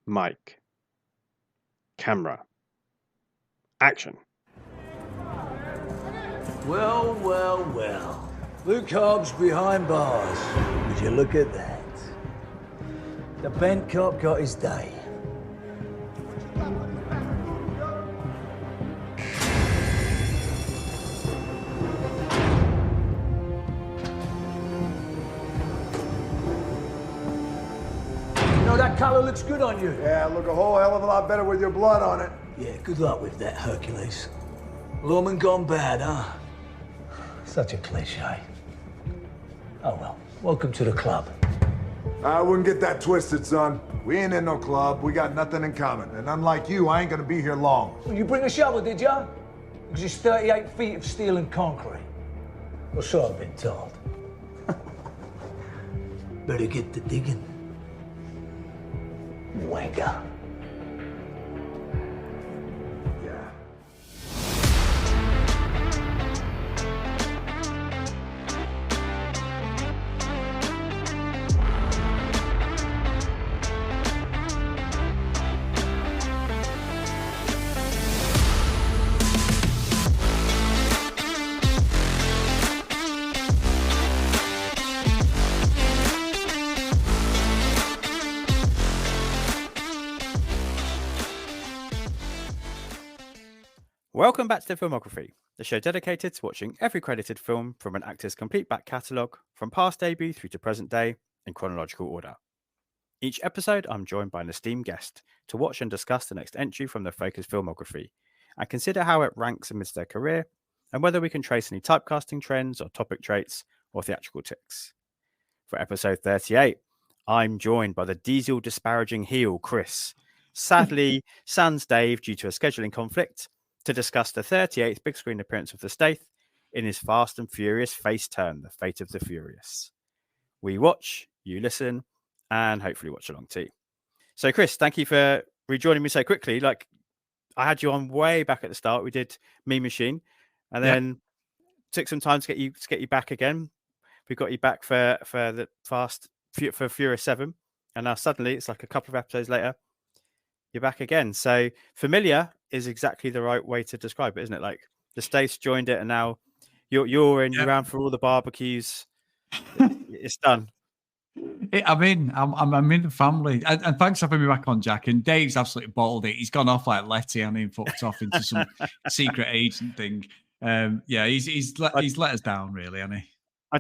Mic. Camera. Action. Well, well, well. Luke Hobbs behind bars. Would you look at that? The bent cop got his day. You know, that colour looks good on you. Yeah, look a whole hell of a lot better with your blood on it. Yeah, good luck with that, Hercules. Woman gone bad, huh? Such a cliche. Oh well, welcome to the club. I wouldn't get that twisted, son. We ain't in no club. We got nothing in common. And unlike you, I ain't gonna be here long. Well, you bring a shovel, did ya? Because it's 38 feet of steel and concrete. Or so I've been told. Better get to digging. Wanker. Yeah. Welcome back to the Filmography, the show dedicated to watching every credited film from an actor's complete back catalogue, from past debut through to present day, in chronological order. Each episode, I'm joined by an esteemed guest to watch and discuss the next entry from the Faker's filmography, and consider how it ranks amidst their career, and whether we can trace any typecasting trends or topic traits or theatrical tics. For episode 38, I'm joined by the diesel disparaging heel, Chris. Sadly, sans Dave due to a scheduling conflict, to discuss the 38th big screen appearance of the Stath in his Fast and Furious face turn, The Fate of the Furious. We watch, you listen, and hopefully watch along too. So, Chris, thank you for rejoining me so quickly. Like, I had you on way back at the start. We did Meme Machine, and then took some time to get you back again. We got you back for the for Furious 7, and now suddenly it's like a couple of episodes later, you're back again. So familiar is exactly the right way to describe it, isn't it? Like the States joined it, and now you're in. You're around for all the barbecues. It's done. I'm in the family, and thanks for having me back on, Jack. And Dave's absolutely bottled it. He's gone off like Letty and he fucked off into some secret agent thing. He's let us down, really, hasn't he? I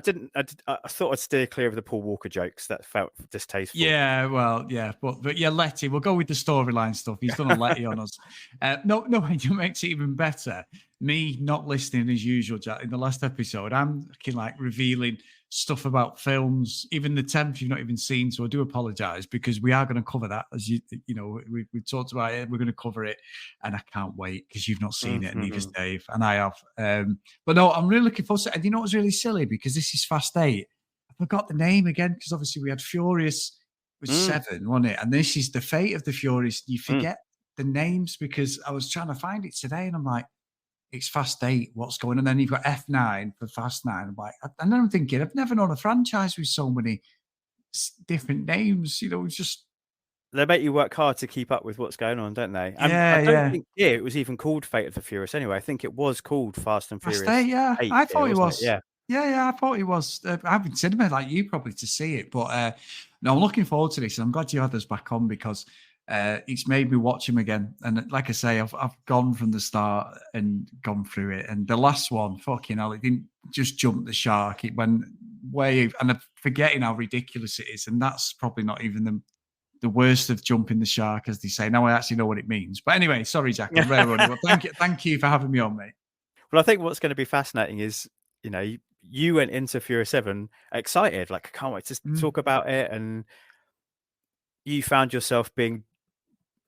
thought I'd steer clear of the Paul Walker jokes. That felt distasteful. Yeah, well, yeah, but Letty, we'll go with the storyline stuff. He's done a Letty on us. No, it makes it even better. Me not listening as usual, Jack. In the last episode, I'm like revealing stuff about films, even the 10th you've not even seen. So I do apologise, because we are going to cover that, as you know, we talked about it. We're going to cover it, and I can't wait because you've not seen it, and neither's Dave, and I have. But no, I'm really looking forward to it. And you know what's really silly, because this is Fast 8. I forgot the name again, because obviously we had Furious with 7, wasn't it? And this is The Fate of the Furious. You forget the names, because I was trying to find it today, and I'm like, it's Fast 8, what's going on? And then you've got F9 for Fast 9. I'm like, and then I'm thinking, I've never known a franchise with so many different names. You know, it's just... They make you work hard to keep up with what's going on, don't they? And I don't think it was even called Fate of the Furious anyway. I think it was called Fast and Furious. Fast 8, yeah. 8 I thought it was. Yeah, I thought it was. I've been cinema like you probably to see it. But no, I'm looking forward to this. And I'm glad you had us back on, because it's made me watch him again. And like I say, I've gone from the start and gone through it. And the last one, fucking hell, it didn't just jump the shark. It went way, and I'm forgetting how ridiculous it is. And that's probably not even the worst of jumping the shark, as they say. Now I actually know what it means. But anyway, sorry, Jack, I'm very running. Well, thank you for having me on, mate. Well, I think what's going to be fascinating is, you know, you went into Furious 7 excited, like, I can't wait to talk about it. And you found yourself being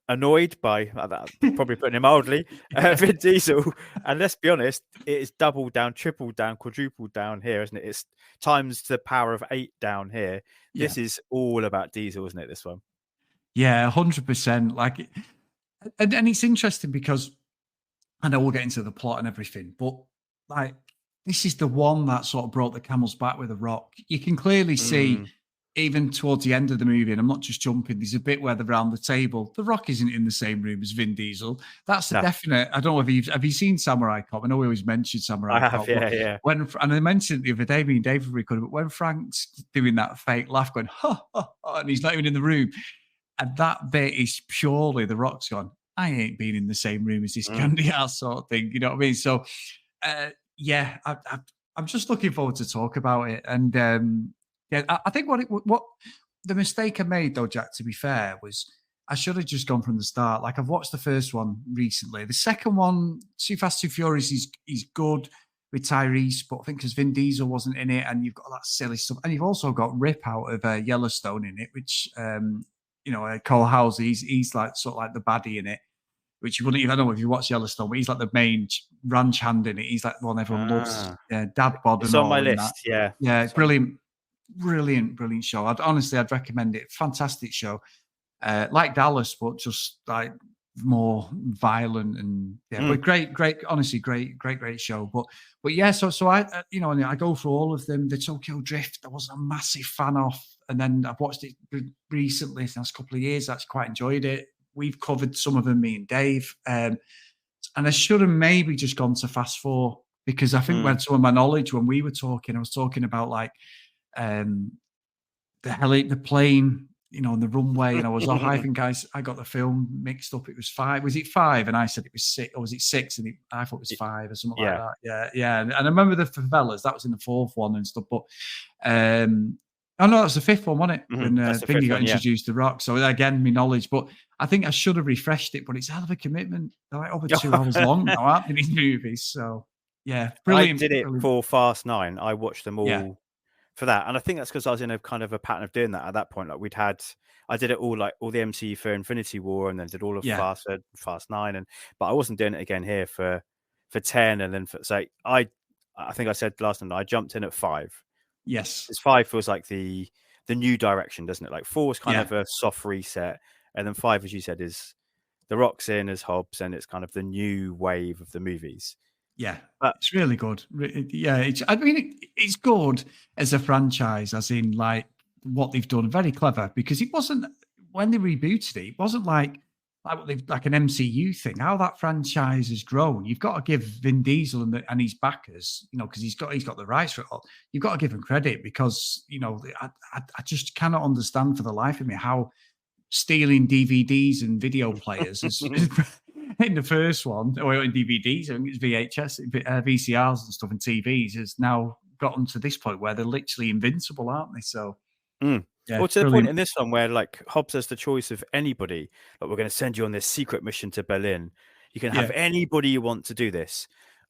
annoyed by, probably putting it mildly, Vin Diesel. And let's be honest, it is doubled down, tripled down, quadrupled down here, isn't it? It's times the power of 8 down here. Yeah. This is all about Diesel, isn't it, this one? Yeah, 100%. Like, and it's interesting because I know we'll get into the plot and everything, but like, this is the one that sort of brought the camel's back with The Rock. You can clearly see even towards the end of the movie, and I'm not just jumping, there's a bit where they're around the table. The Rock isn't in the same room as Vin Diesel. That's a No. definite. I don't know if have you seen Samurai Cop? I know we always mention Samurai I have, Cop. yeah. And I mentioned it the other day, me and David recorded, but when Frank's doing that fake laugh, going, ha, ha, ha, and he's not even in the room, and that bit is purely The Rock's gone, I ain't been in the same room as this candy ass sort of thing. You know what I mean? So, yeah, I'm just looking forward to talk about it. And yeah, I think what the mistake I made though, Jack, to be fair, was I should have just gone from the start. Like I've watched the first one recently. The second one, Too Fast, Too Furious, is good with Tyrese, but I think because Vin Diesel wasn't in it, and you've got that silly stuff, and you've also got Rip out of Yellowstone in it, which Cole Hauser, he's like sort of like the baddie in it, which you wouldn't even, I don't know if you watch Yellowstone, but he's like the main ranch hand in it. He's like the one everyone loves, dad bod It's and on all. my and list, that. yeah. Yeah, brilliant show. I'd recommend it. Fantastic show. Like Dallas, but just like more violent and but great, honestly, great show. But yeah, so I and I go through all of them. The Tokyo Drift, I wasn't a massive fan of, and then I've watched it recently, the last couple of years. That's quite enjoyed it. We've covered some of them, me and Dave, and I should have maybe just gone to Fast Four, because I think when some of my knowledge, when we were talking, I was talking about like the plane, on the runway, and I was off. I think I got the film mixed up. It was 5. Was it 5? And I said it was 6, or was it 6? And I thought it was 5 or something like that. Yeah. And I remember the favelas. That was in the 4th one and stuff. But oh no, that was the 5th one, wasn't it? When Bingy got introduced to Rock. So again, my knowledge. But I think I should have refreshed it. But it's a hell of a commitment. They're like over 2 hours long now, aren't they, these movies? So yeah, brilliant. I did it brilliant. for Fast 9. I watched them all. Yeah. For that, and I think that's because I was in a kind of a pattern of doing that at that point. Like I did it all, like all the MCU for Infinity War, and then did all of Fast 9, but I wasn't doing it again here for 10, and then I think I said last time I jumped in at 5. Yes, because 5 feels like the new direction, doesn't it? Like 4 is kind of a soft reset, and then 5, as you said, is The Rock's in as Hobbs, and it's kind of the new wave of the movies. Yeah, it's really good. Yeah, it's good as a franchise, as in like what they've done. Very clever, because it wasn't, when they rebooted it, it wasn't like what they've, like an MCU thing. How that franchise has grown, you've got to give Vin Diesel and his backers, because he's got the rights for it all. You've got to give him credit, because I just cannot understand for the life of me how stealing DVDs and video players is in the first one, or in DVDs, I think it's VHS, VCRs and stuff, and TVs, has now gotten to this point where they're literally invincible, aren't they? So, yeah, well, to the point in this one where like Hobbs has the choice of anybody, like we're going to send you on this secret mission to Berlin. You can have anybody you want to do this.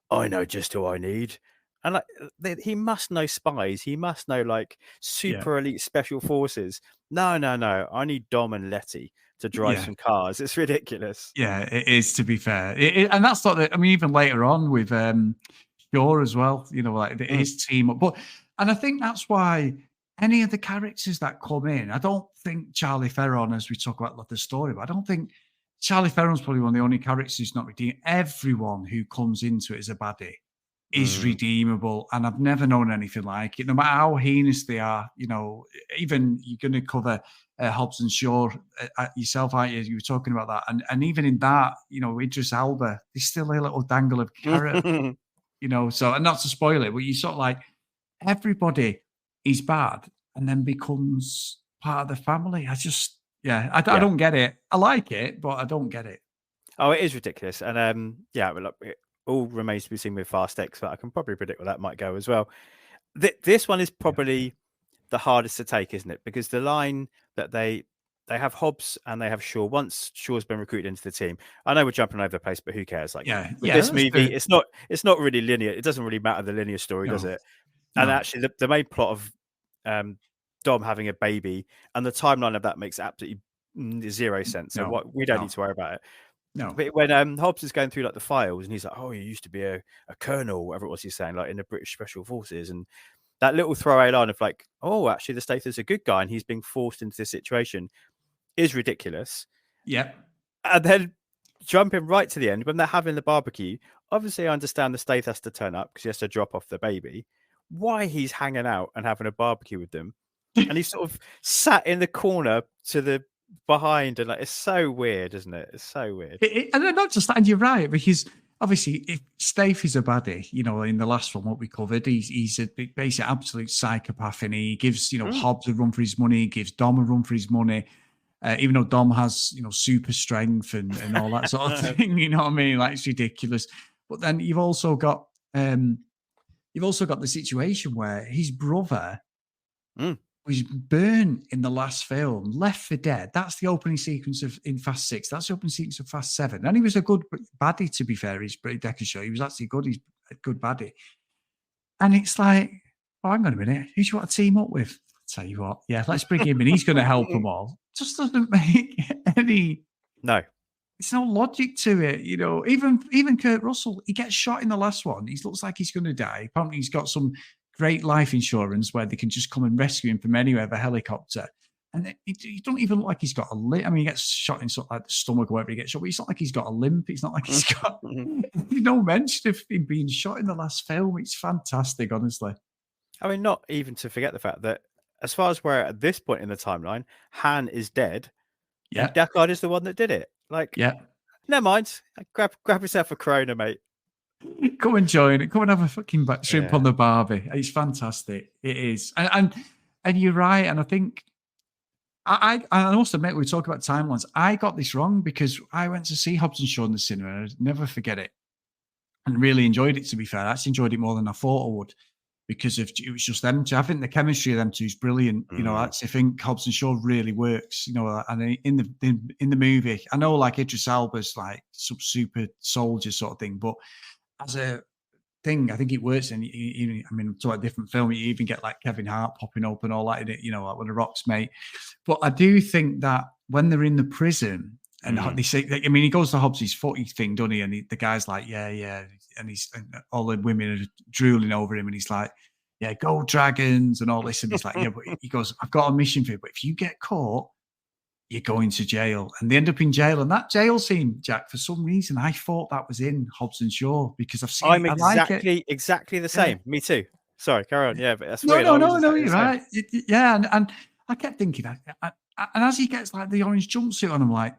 I know just who I need. And like he must know spies. He must know like super elite special forces. No. I need Dom and Letty to drive some cars. It's ridiculous. Yeah, it is, to be fair. And that's not the, I mean, even later on with Shaw as well, like his team up. And I think that's why any of the characters that come in, I don't think Charlie Theron, as we talk about the story, but I don't think Charlie Theron's probably one of the only characters who's not redeemed. Everyone who comes into it as a baddie is redeemable, and I've never known anything like it. No matter how heinous they are, even you're going to cover Hobbs and Shaw yourself, aren't you? You were talking about that, and even in that, Idris Elba, there's still a little dangle of carrot, So, and not to spoil it, but you sort of like everybody is bad and then becomes part of the family. I don't get it. I like it, but I don't get it. Oh, it is ridiculous, and it all remains to be seen with Fast X, but I can probably predict where that might go as well. This one is probably the hardest to take, isn't it? Because the line that they have Hobbs and they have Shaw. Once Shaw's been recruited into the team, I know we're jumping over the place, but who cares? Like this movie, it's not really linear. It doesn't really matter the linear story, does it? And actually, the main plot of Dom having a baby and the timeline of that makes absolutely zero sense. So we don't need to worry about it. No, but when Hobbs is going through like the files and he's like, "Oh, you used to be a colonel," whatever it was he's saying, like in the British Special Forces, and that little throwaway line of like, "Oh, actually, the Stath is a good guy," and he's being forced into this situation, is ridiculous. Yeah, and then jumping right to the end when they're having the barbecue. Obviously, I understand the Stath has to turn up because he has to drop off the baby. Why he's hanging out and having a barbecue with them and he's sort of sat in the corner to the behind, and like it's so weird, isn't it? It's so weird. And then not just that, and you're right, because obviously if Stath is a baddie, you know, in the last one, what we covered, he's a basically absolute psychopath, and he gives, you know, Hobbs a run for his money, he gives Dom a run for his money. Even though Dom has, you know, super strength and all that sort of thing, you know what I mean? Like, it's ridiculous. But then you've also got the situation where his brother was burned in the last film, left for dead. That's the opening sequence in Fast 6. That's the opening sequence of Fast 7. And he was a good baddie, to be fair. He's Britt Decker show. He was actually good. He's a good baddie. And it's like, oh, hang on a minute. Who do you want to team up with? Tell you what, yeah, let's bring him in. He's going to help them all. Just doesn't make any. No, it's no logic to it, you know. Even Kurt Russell, he gets shot in the last one. He looks like he's going to die. Apparently, he's got some great life insurance where they can just come and rescue him from anywhere with a helicopter. And he don't even look like he's got a limp. I mean, he gets shot in sort of like the stomach or whatever he gets shot, but it's not like he's got a limp. It's not like he's got no mention of him being shot in the last film. It's fantastic, honestly. I mean, not even to forget the fact that as far as we're at this point in the timeline, Han is dead. Yeah. And Deckard is the one that did it. Like, yeah. Never mind. Grab yourself a Corona, mate. Come and join it. Come and have a fucking shrimp on the barbie. It's fantastic. It is. And you're right. And I think I also admit, we talk about timelines. I got this wrong because I went to see Hobbs and Shaw in the cinema, and I'd never forget it. And really enjoyed it, to be fair. I actually enjoyed it more than I thought I would, because it was just them two. I think the chemistry of them two is brilliant. You know, I actually think Hobbs and Shaw really works. You know, and in the movie, I know like Idris Elba's like some super soldier sort of thing, but as a thing, I think it works. And I mean, to a different film, you even get like Kevin Hart popping up and all that in it. You know, like with the Rock's mate. But I do think that when they're in the prison. And they say, I mean, he goes to Hobbs' footy thing, doesn't he? And the guy's like, yeah. And all the women are drooling over him. And he's like, yeah, go Dragons and all this. And he's like, yeah, but he goes, I've got a mission for you. But if you get caught, you're going to jail. And they end up in jail. And that jail scene, Jack, for some reason, I thought that was in Hobbs and Shaw because I've seen exactly the same. Yeah. Me too. Sorry, carry on. Yeah, but that's weird. No, you're right. Yeah. And I kept thinking, and as he gets like the orange jumpsuit on, I'm like,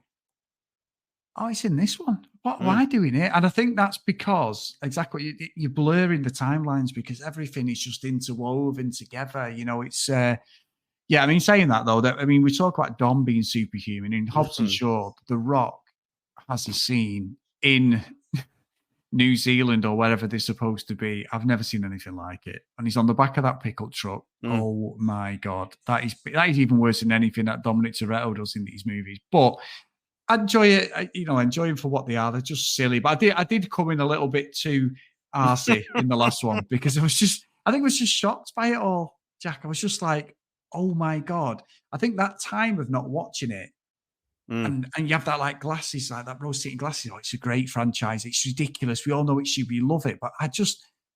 oh, it's in this one. Why doing it? And I think that's because exactly you're blurring the timelines because everything is just interwoven together. You know, it's I mean, saying that though, I mean, we talk about Dom being superhuman. In Hobbs and Shaw, The Rock has a scene in New Zealand or wherever they're supposed to be. I've never seen anything like it. And he's on the back of that pickup truck. Oh my God, that is even worse than anything that Dominic Toretto does in these movies. But I enjoy it, you know, enjoy them for what they are. They're just silly. But I did come in a little bit too arsey in the last one because I think I was just shocked by it all, Jack. I was just like, oh my God. I think that time of not watching it and you have that like glasses, like that rose-tinted glasses. Oh, it's a great franchise. It's ridiculous. We all know it should be. Love it. But I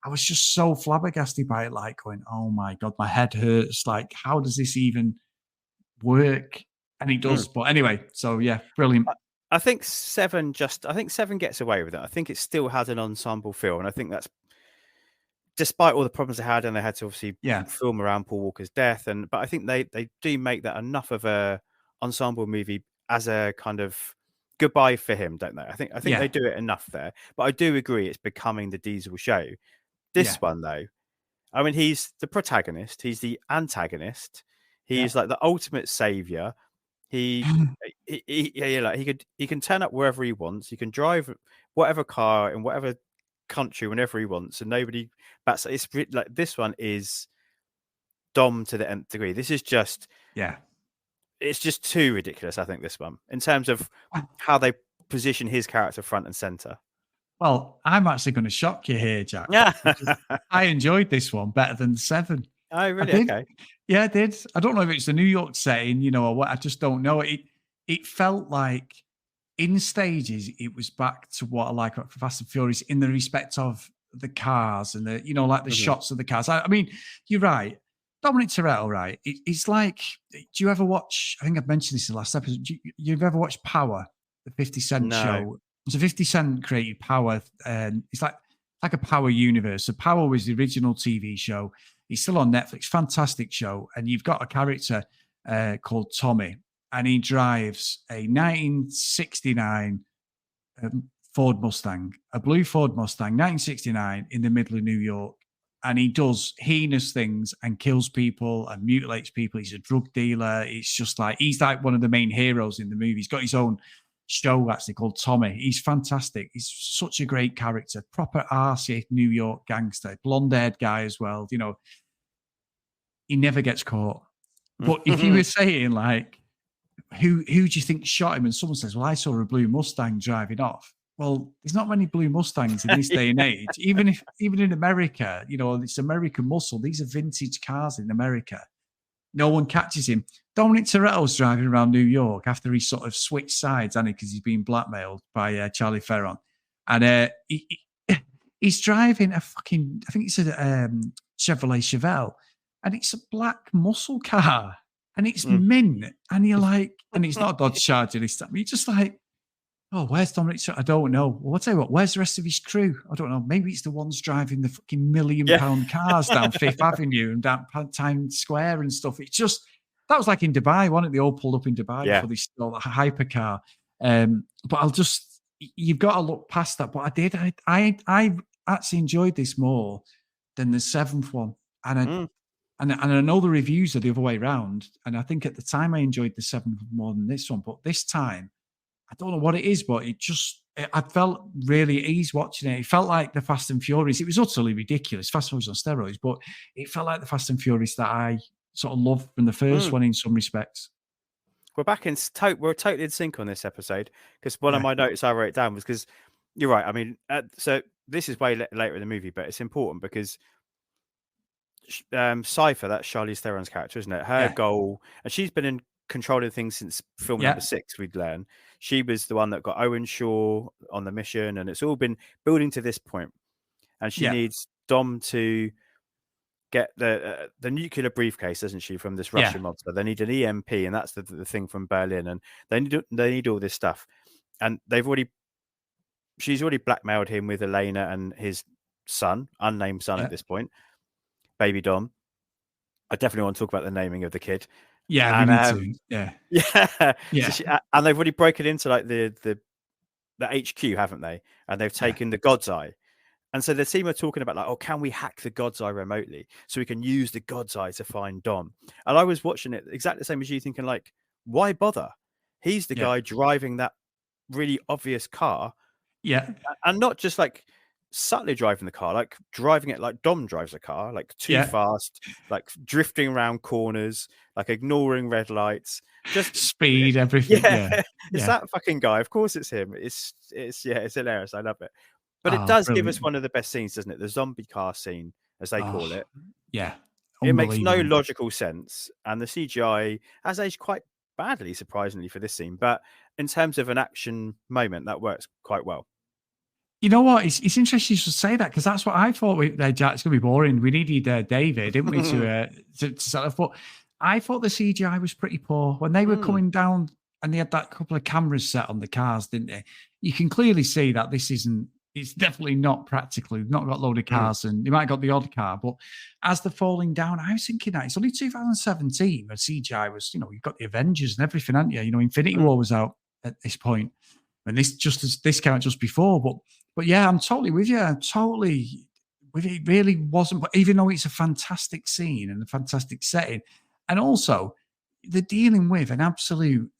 was just so flabbergasted by it, like going, oh my God, my head hurts. Like, how does this even work? And he does, but anyway, so yeah, brilliant. I think Seven gets away with it. I think it still has an ensemble feel, and I think that's despite all the problems they had, and they had to obviously film around Paul Walker's death, but I think they do make that enough of a ensemble movie as a kind of goodbye for him, don't they? I think they do it enough there. But I do agree it's becoming the Diesel show. This one though, I mean, he's the protagonist, he's the antagonist, he's like the ultimate savior. He can turn up wherever he wants. He can drive whatever car in whatever country whenever he wants, and nobody bats. It's like this one is Dom to the nth degree. This is just it's just too ridiculous. I think this one in terms of how they position his character front and center. Well, I'm actually going to shock you here, Jack. I enjoyed this one better than 7. Oh, really? Okay. Yeah, I did. I don't know if it's the New York setting, you know, or what. I just don't know. It felt like in stages, it was back to what I like for Fast and Furious in the respect of the cars and the, you know, like the shots of the cars. I mean, you're right. Dominic Toretto, right? It's like, do you ever watch, I think I've mentioned this in the last episode, you've ever watched Power, the 50 Cent show? It's a 50 Cent created Power, and it's like a Power universe. So Power was the original TV show. He's still on Netflix. Fantastic show. And you've got a character called Tommy, and he drives a 1969 Ford Mustang, a blue Ford Mustang, 1969, in the middle of New York. And he does heinous things and kills people and mutilates people. He's a drug dealer. It's just like, he's like one of the main heroes in the movie. He's got his own show actually called Tommy. He's fantastic. He's such a great character, proper arsey New York gangster, blonde-haired guy as well. You know, he never gets caught. But if you were saying like, who do you think shot him? And someone says, well, I saw a blue Mustang driving off. Well, there's not many blue Mustangs in this day and age. Even in America, you know, it's American muscle. These are vintage cars in America. No one catches him. Dominic Toretto's driving around New York after he sort of switched sides, hasn't he? Because he's been blackmailed by Charlie Theron. And he's driving a fucking, I think it's a Chevrolet Chevelle. And it's a black muscle car. And it's mint. And you're like, and it's not a Dodge Charger this time. You're just like, oh, where's Dominic? I don't know. Well, I'll tell you what, where's the rest of his crew? I don't know. Maybe it's the ones driving the fucking £1 million cars down Fifth Avenue and down Times Square and stuff. It's just, that was like in Dubai, wasn't it? They all pulled up in Dubai for this hypercar. But you've got to look past that. But I actually enjoyed this more than the seventh one. And I know the reviews are the other way around. And I think at the time I enjoyed the seventh more than this one. But this time, I don't know what it is, but I felt really at ease watching it. It felt like the Fast and Furious. It was utterly ridiculous. Fast and Furious on steroids, but it felt like the Fast and Furious that I sort of loved from the first one in some respects. We're back in, we're totally in sync on this episode, because one of my notes I wrote down was, because you're right. I mean, so this is way later in the movie, but it's important because Cypher, that's Charlize Theron's character, isn't it? Her goal, and she's been in control of things since film number 6, we'd learn. She was the one that got Owen Shaw on the mission, and it's all been building to this point. And she needs Dom to get the nuclear briefcase, doesn't she, from this Russian monster? They need an EMP, and that's the thing from Berlin, and they need all this stuff. And she's already blackmailed him with Elena and his son, unnamed son at this point, baby Dom. I definitely want to talk about the naming of the kid. Yeah, and, we need to. Yeah. So and they've already broken into like the HQ, haven't they? And they've taken the God's Eye. And so the team are talking about like, oh, can we hack the God's Eye remotely so we can use the God's Eye to find Dom? And I was watching it exactly the same as you, thinking like, why bother? He's the guy driving that really obvious car. Yeah. And not just like subtly driving the car, like driving it like Dom drives a car, like too fast, like drifting around corners, like ignoring red lights, just speed, everything. It's that fucking guy. Of course it's him. It's hilarious. I love it. But it does give us one of the best scenes, doesn't it? The zombie car scene, as they call it. Yeah. It makes no logical sense. And the CGI has aged quite badly, surprisingly, for this scene. But in terms of an action moment, that works quite well. You know what? It's interesting you should say that, because that's what I thought. It's going to be boring. We needed David, didn't we, to sort of. But I thought the CGI was pretty poor when they were coming down, and they had that couple of cameras set on the cars, didn't they? You can clearly see that this isn't. It's definitely not practical. They've not got a load of cars, and they might have got the odd car. But as they're falling down, I was thinking that it's only 2017 where CGI was. You know, you've got the Avengers and everything, haven't you? You know, Infinity War was out at this point, and this came out just before, But yeah, I'm totally with you. I'm totally with it. Really wasn't, but even though it's a fantastic scene and a fantastic setting, and also they're dealing with an absolute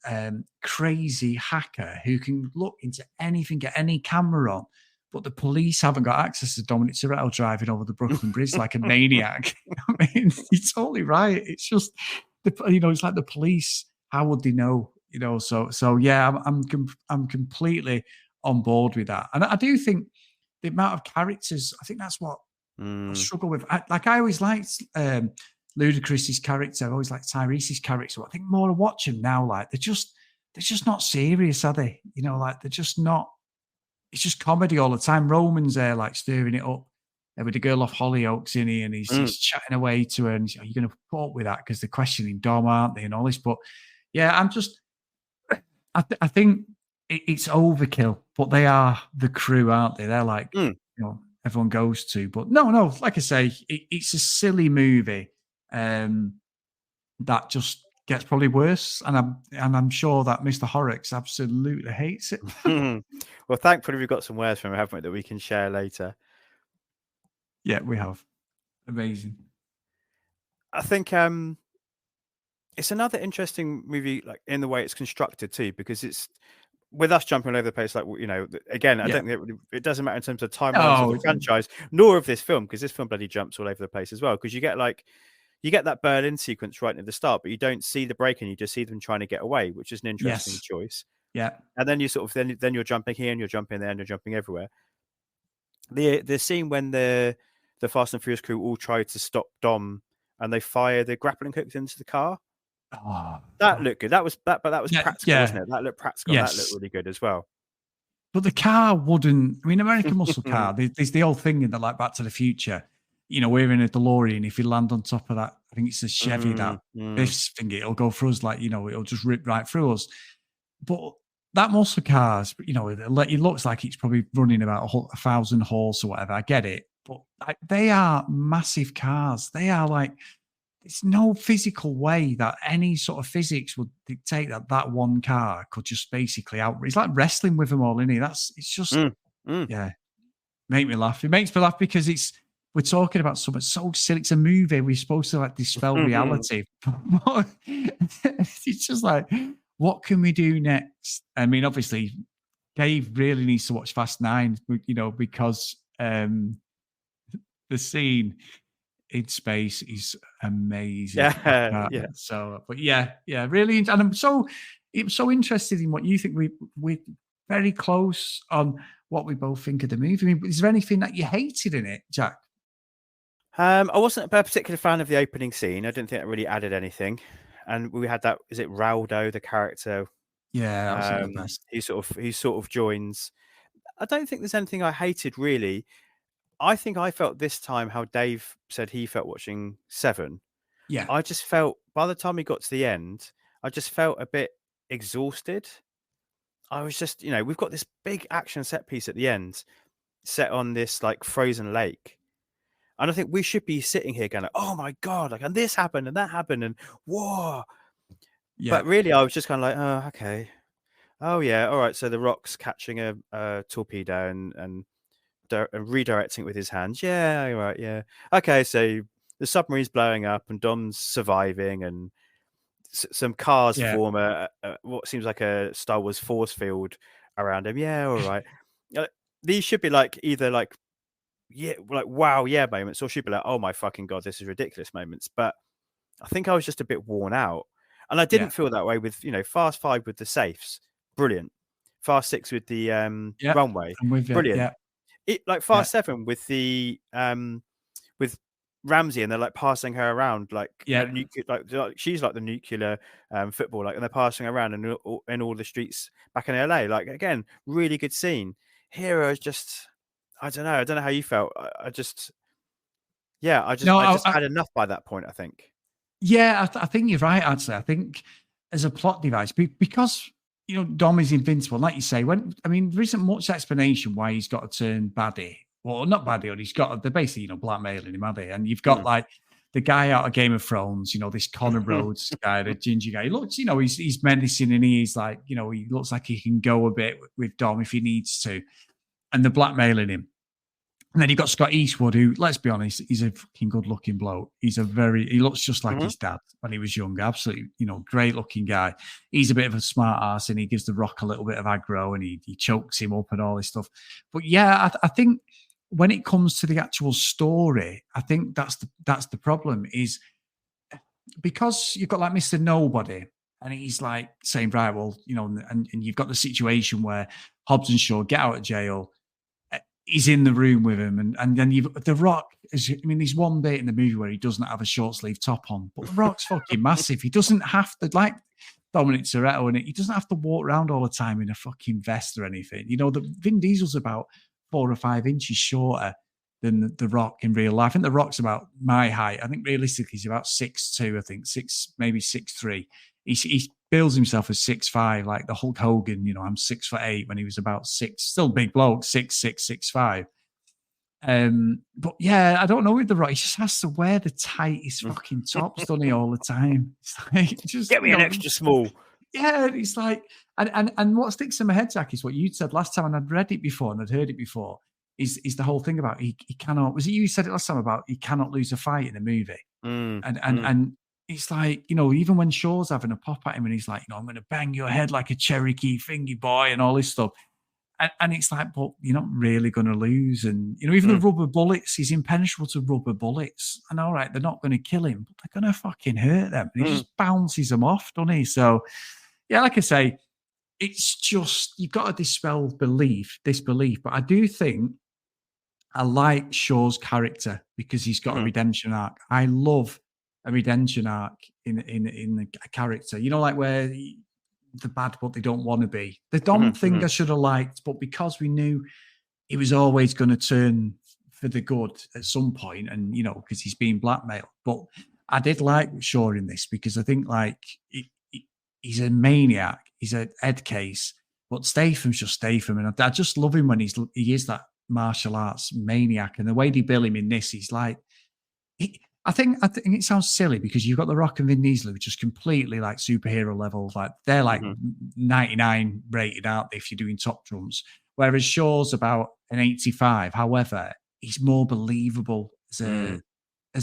crazy hacker who can look into anything, get any camera on, but the police haven't got access to Dominic Toretto driving over the Brooklyn Bridge like a maniac. I mean, you're totally right. It's just, it's like the police. How would they know? You know, so yeah, I'm completely on board with that. And I do think the amount of characters, I think that's what I struggle with. I always liked Ludacris's character. I always liked Tyrese's character. I think more I watch them now, like they're just not serious, are they? You know, like they're just not. It's just comedy all the time. Roman's there, like stirring it up. With the girl off Hollyoaks in here, and he's chatting away to her, and he's, are you going to put up with that? Because they're questioning Dom, aren't they, and all this. But yeah, I think it's overkill, but they are the crew, aren't they? They're like, everyone goes to. But no, like I say, it's a silly movie that just gets probably worse, and I'm sure that Mr. Horrocks absolutely hates it. Well, thankfully we've got some words from him, haven't we, that we can share later. Yeah, we have. Amazing. I think it's another interesting movie, like in the way it's constructed too, because it's with us jumping all over the place. Like, you know, again, I don't think it doesn't matter in terms of timelines of the franchise, nor of this film, because this film bloody jumps all over the place as well. Because you get that Berlin sequence right at the start, but you don't see the break, and you just see them trying to get away, which is an interesting choice. Yeah, and then you sort of then you're jumping here, and you're jumping there, and you're jumping everywhere. The scene when the Fast and Furious crew all try to stop Dom, and they fire the grappling hooks into the car. Oh, that looked good. That was practical, wasn't it? That looked practical. Yes. That looked really good as well. But the car wouldn't. I mean, American Muscle Car. There's the old thing in that, like Back to the Future. You know, we're in a DeLorean. If you land on top of that, I think it's a Chevy that this thing, it'll go through us. Like, you know, it'll just rip right through us. But that muscle cars, you know, it looks like it's probably running about 1,000 horse or whatever. I get it, but they are massive cars. They are like. It's no physical way that any sort of physics would dictate that one car could just basically out. It's like wrestling with them all, isn't it? It's just, yeah, make me laugh. It makes me laugh because we're talking about something so silly. It's a movie. We're supposed to like dispel reality. It's just like, what can we do next? I mean, obviously, Dave really needs to watch Fast 9, you know, because the scene in space is amazing. Yeah. So, but yeah, really. And I'm so interested in what you think. We're very close on what we both think of the movie. I mean, is there anything that you hated in it, Jack? I wasn't a particular fan of the opening scene. I didn't think it really added anything. And we had that. Is it Raldo, the character? Yeah, he sort of joins. I don't think there's anything I hated really. I think I felt this time how Dave said he felt watching 7. Yeah. I just felt by the time we got to the end, I just felt a bit exhausted. I was just, you know, we've got this big action set piece at the end set on this like frozen lake. And I think we should be sitting here going, like, oh my God, like, and this happened and that happened and whoa. Yeah. But really, I was just kind of like, oh, okay. Oh, yeah. All right. So the Rock's catching a torpedo and redirecting it with his hands. Yeah, right. Yeah. Okay. So the submarine's blowing up and Dom's surviving and some cars form a what seems like a Star Wars force field around him. Yeah. All right. These should be like either like, yeah, like, wow, yeah moments, or should be like, oh my fucking God, this is ridiculous moments. But I think I was just a bit worn out. And I didn't feel that way with, you know, Fast 5 with the safes. Brilliant. Fast 6 with the runway. Brilliant. Yeah. It like Fast 7 with the with Ramsey, and they're like passing her around like she's like the nuclear football, like, and they're passing her around in all the streets back in LA. Like, again, really good scene. Here I was just, I don't know how you felt. I just had enough by that point, I think. Yeah, I think you're right, actually. I think as a plot device, because, you know, Dom is invincible, like you say, there isn't much explanation why he's got to turn baddie. Well, not baddie, but they're basically, you know, blackmailing him, are they? And you've got like the guy out of Game of Thrones, you know, this Connor Rhodes guy, the ginger guy. He looks, you know, he's menacing, and he's like, you know, he looks like he can go a bit with Dom if he needs to. And they're blackmailing him. And then you've got Scott Eastwood, who, let's be honest, he's a fucking good-looking bloke. He looks just like his dad when he was young. Absolutely, you know, great-looking guy. He's a bit of a smart ass, and he gives the Rock a little bit of aggro, and he chokes him up and all this stuff. But yeah, I think when it comes to the actual story, I think that's the problem, is because you've got like Mr. Nobody, and he's like saying, right, well, you know, and you've got the situation where Hobbs and Shaw get out of jail. He's in the room with him, and then you've the Rock. There's one bit in the movie where he doesn't have a short sleeve top on, but the Rock's fucking massive. He doesn't have to, like Dominic Toretto, and he doesn't have to walk around all the time in a fucking vest or anything. You know, the Vin Diesel's about 4 or 5 inches shorter than the Rock in real life. I think the Rock's about my height. I think realistically he's about 6'2", I think maybe 6'3". He bills himself as 6'5", like the Hulk Hogan. You know, I'm 6'8" when he was about 6, still big bloke, 6'6", 6'5". But yeah, I don't know with the Rock. He just has to wear the tightest fucking tops, doesn't he, all the time? It's like just Get me an extra small. Yeah, it's like, and what sticks in my head, Zach, is what you said last time, and I'd read it before and I'd heard it before. Is the whole thing about he cannot? Was it you said it last time about he cannot lose a fight in a movie? And it's like, even when Shaw's having a pop at him and he's like, I'm going to bang your head like a Cherokee thingy boy and all this stuff. And it's like, but you're not really going to lose. And, even the rubber bullets, he's impenetrable to rubber bullets. And all right, they're not going to kill him, but they're going to fucking hurt them. And he just bounces them off, doesn't he? So, yeah, like I say, it's just, you've got to dispel disbelief. But I do think I like Shaw's character because he's got a redemption arc. I love a redemption arc in a character. Like where the bad, but they don't want to be. The Dom thing I should have liked, but because we knew he was always going to turn for the good at some point, and because he's being blackmailed. But I did like Shaw in this because I think like he's a maniac, he's a head case, but Statham's just Statham, and I just love him when he is that martial arts maniac, and the way they bill him in this, he's like. I think it sounds silly because you've got The Rock and Vin Diesel, which is completely like superhero level. Like they're like 99 rated out if you're doing top drums. Whereas Shaw's about an 85. However, he's more believable as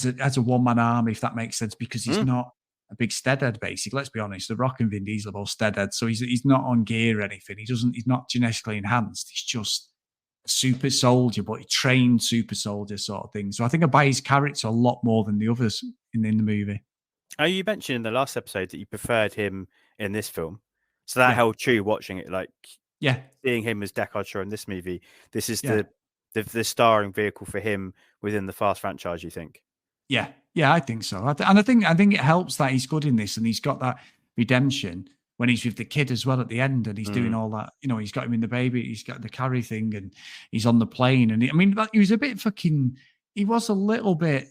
a one-man army, if that makes sense, because he's not a big steadhead, basically. Let's be honest. The Rock and Vin Diesel are both steadhead. So he's not on gear or anything. He's not genetically enhanced. He's just super soldier, but he trained super soldier sort of thing. So I think I buy his character a lot more than the others in the movie. Oh, you mentioned in the last episode that you preferred him in this film, so that held true watching it. Like, seeing him as Deckard Shaw in this movie, this is the starring vehicle for him within the Fast franchise. You think? Yeah, I think so. And I think it helps that he's good in this, and he's got that redemption when he's with the kid as well at the end, and he's doing all that. He's got him in the baby, he's got the carry thing, and he's on the plane. And he was a bit fucking. He was a little bit,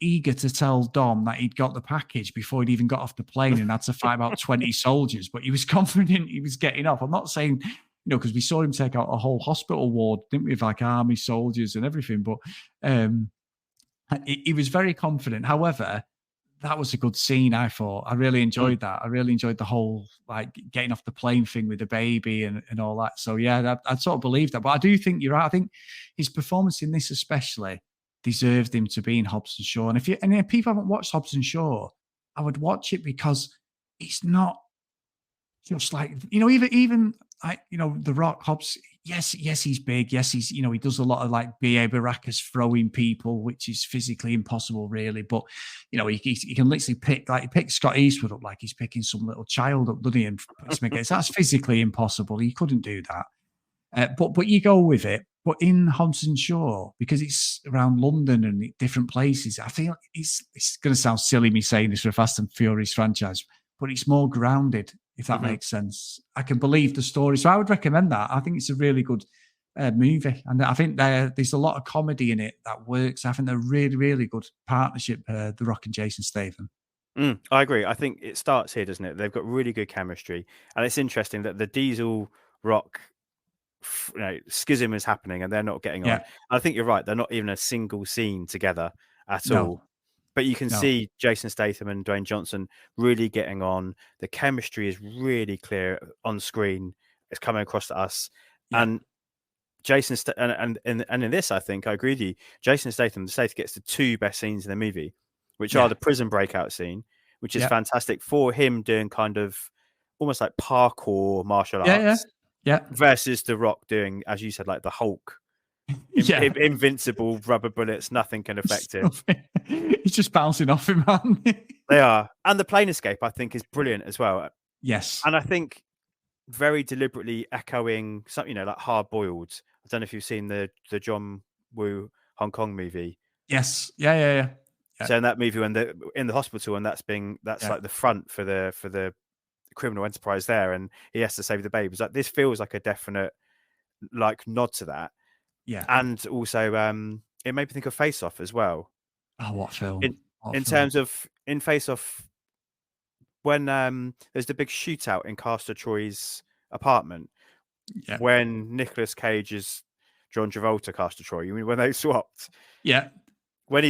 eager to tell Dom that he'd got the package before he'd even got off the plane and had to fight about 20 soldiers. But he was confident he was getting off. I'm not saying, because we saw him take out a whole hospital ward, didn't we, with like army soldiers and everything. But he was very confident. However, that was a good scene, I thought. I really enjoyed that. I really enjoyed the whole like getting off the plane thing with the baby and all that. So yeah, I sort of believe that. But I do think you're right. I think his performance in this especially deserved him to be in Hobbs and Shaw. And if people haven't watched Hobbs and Shaw, I would watch it because it's not just like, even like, The Rock, Hobbs, yes, he's big. Yes, he's, he does a lot of like B.A. Baracus throwing people, which is physically impossible, really. But, he can literally he picks Scott Eastwood up like he's picking some little child up, doesn't he? And that's physically impossible. He couldn't do that. But you go with it. But in Hobbs and Shaw, because it's around London and different places, I feel it's going to sound silly me saying this for a Fast and Furious franchise, but it's more grounded, if that makes sense. I can believe the story. So I would recommend that. I think it's a really good movie. And I think there's a lot of comedy in it that works. I think they're really, really good partnership, The Rock and Jason Statham. I agree. I think it starts here, doesn't it? They've got really good chemistry. And it's interesting that the Diesel Rock schism is happening and they're not getting on. I think you're right. They're not even a single scene together at all. But you can see Jason Statham and Dwayne Johnson really getting on. The chemistry is really clear on screen. It's coming across to us. And Jason and in this, I think I agree with you. Jason Statham gets the two best scenes in the movie, which are the prison breakout scene, which is fantastic for him doing kind of almost like parkour martial arts. Versus The Rock doing, as you said, like the Hulk. Invincible rubber bullets, nothing can affect him. He's just bouncing off him, man. They are. And the plane escape, I think, is brilliant as well. Yes. And I think very deliberately echoing something, like Hard Boiled. I don't know if you've seen the John Woo Hong Kong movie. Yes. Yeah. So in that movie, when they're in the hospital, and that's like the front for the criminal enterprise there, and he has to save the baby. Like, this feels like a definite like nod to that. And also it made me think of Face Off as well. Oh, what film? In terms of in Face Off, when there's the big shootout in Castor Troy's apartment, when Nicolas Cage is John Travolta Castor Troy. You mean when they swapped? Yeah. When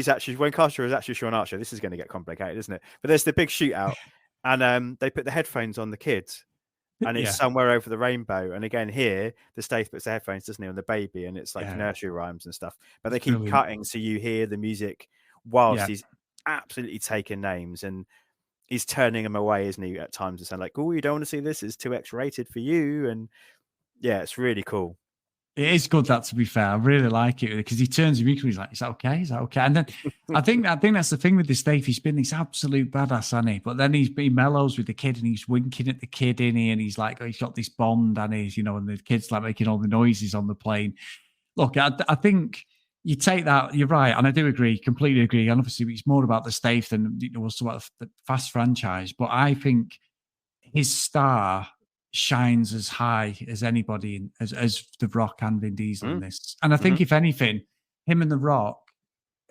Castor is actually Sean Archer, this is going to get complicated, isn't it? But there's the big shootout, and they put the headphones on the kids, and it's somewhere over the rainbow. And again, here the Stath puts the headphones, doesn't he, on the baby, and it's like nursery rhymes and stuff. But they keep cutting, so you hear the music whilst he's absolutely taking names, and he's turning them away, isn't he, at times, and saying like, "Oh, you don't want to see this? It's too X-rated for you." And yeah, it's really cool. It is good, that, to be fair. I really like it because he turns immediately. He's like, "Is that okay? Is that okay?" And then I think that's the thing with this Stath. He's been this absolute badass, hasn't he? But then he mellows with the kid, and he's winking at the kid in here, and he's like, he's got this bond, and he's, and the kid's like making all the noises on the plane. Look, I think you take that. You're right, and I do agree, completely agree. And obviously, it's more about the Stath than also about the Fast franchise. But I think his star shines as high as anybody as The Rock and Vin Diesel in this. And I think if anything, him and The Rock,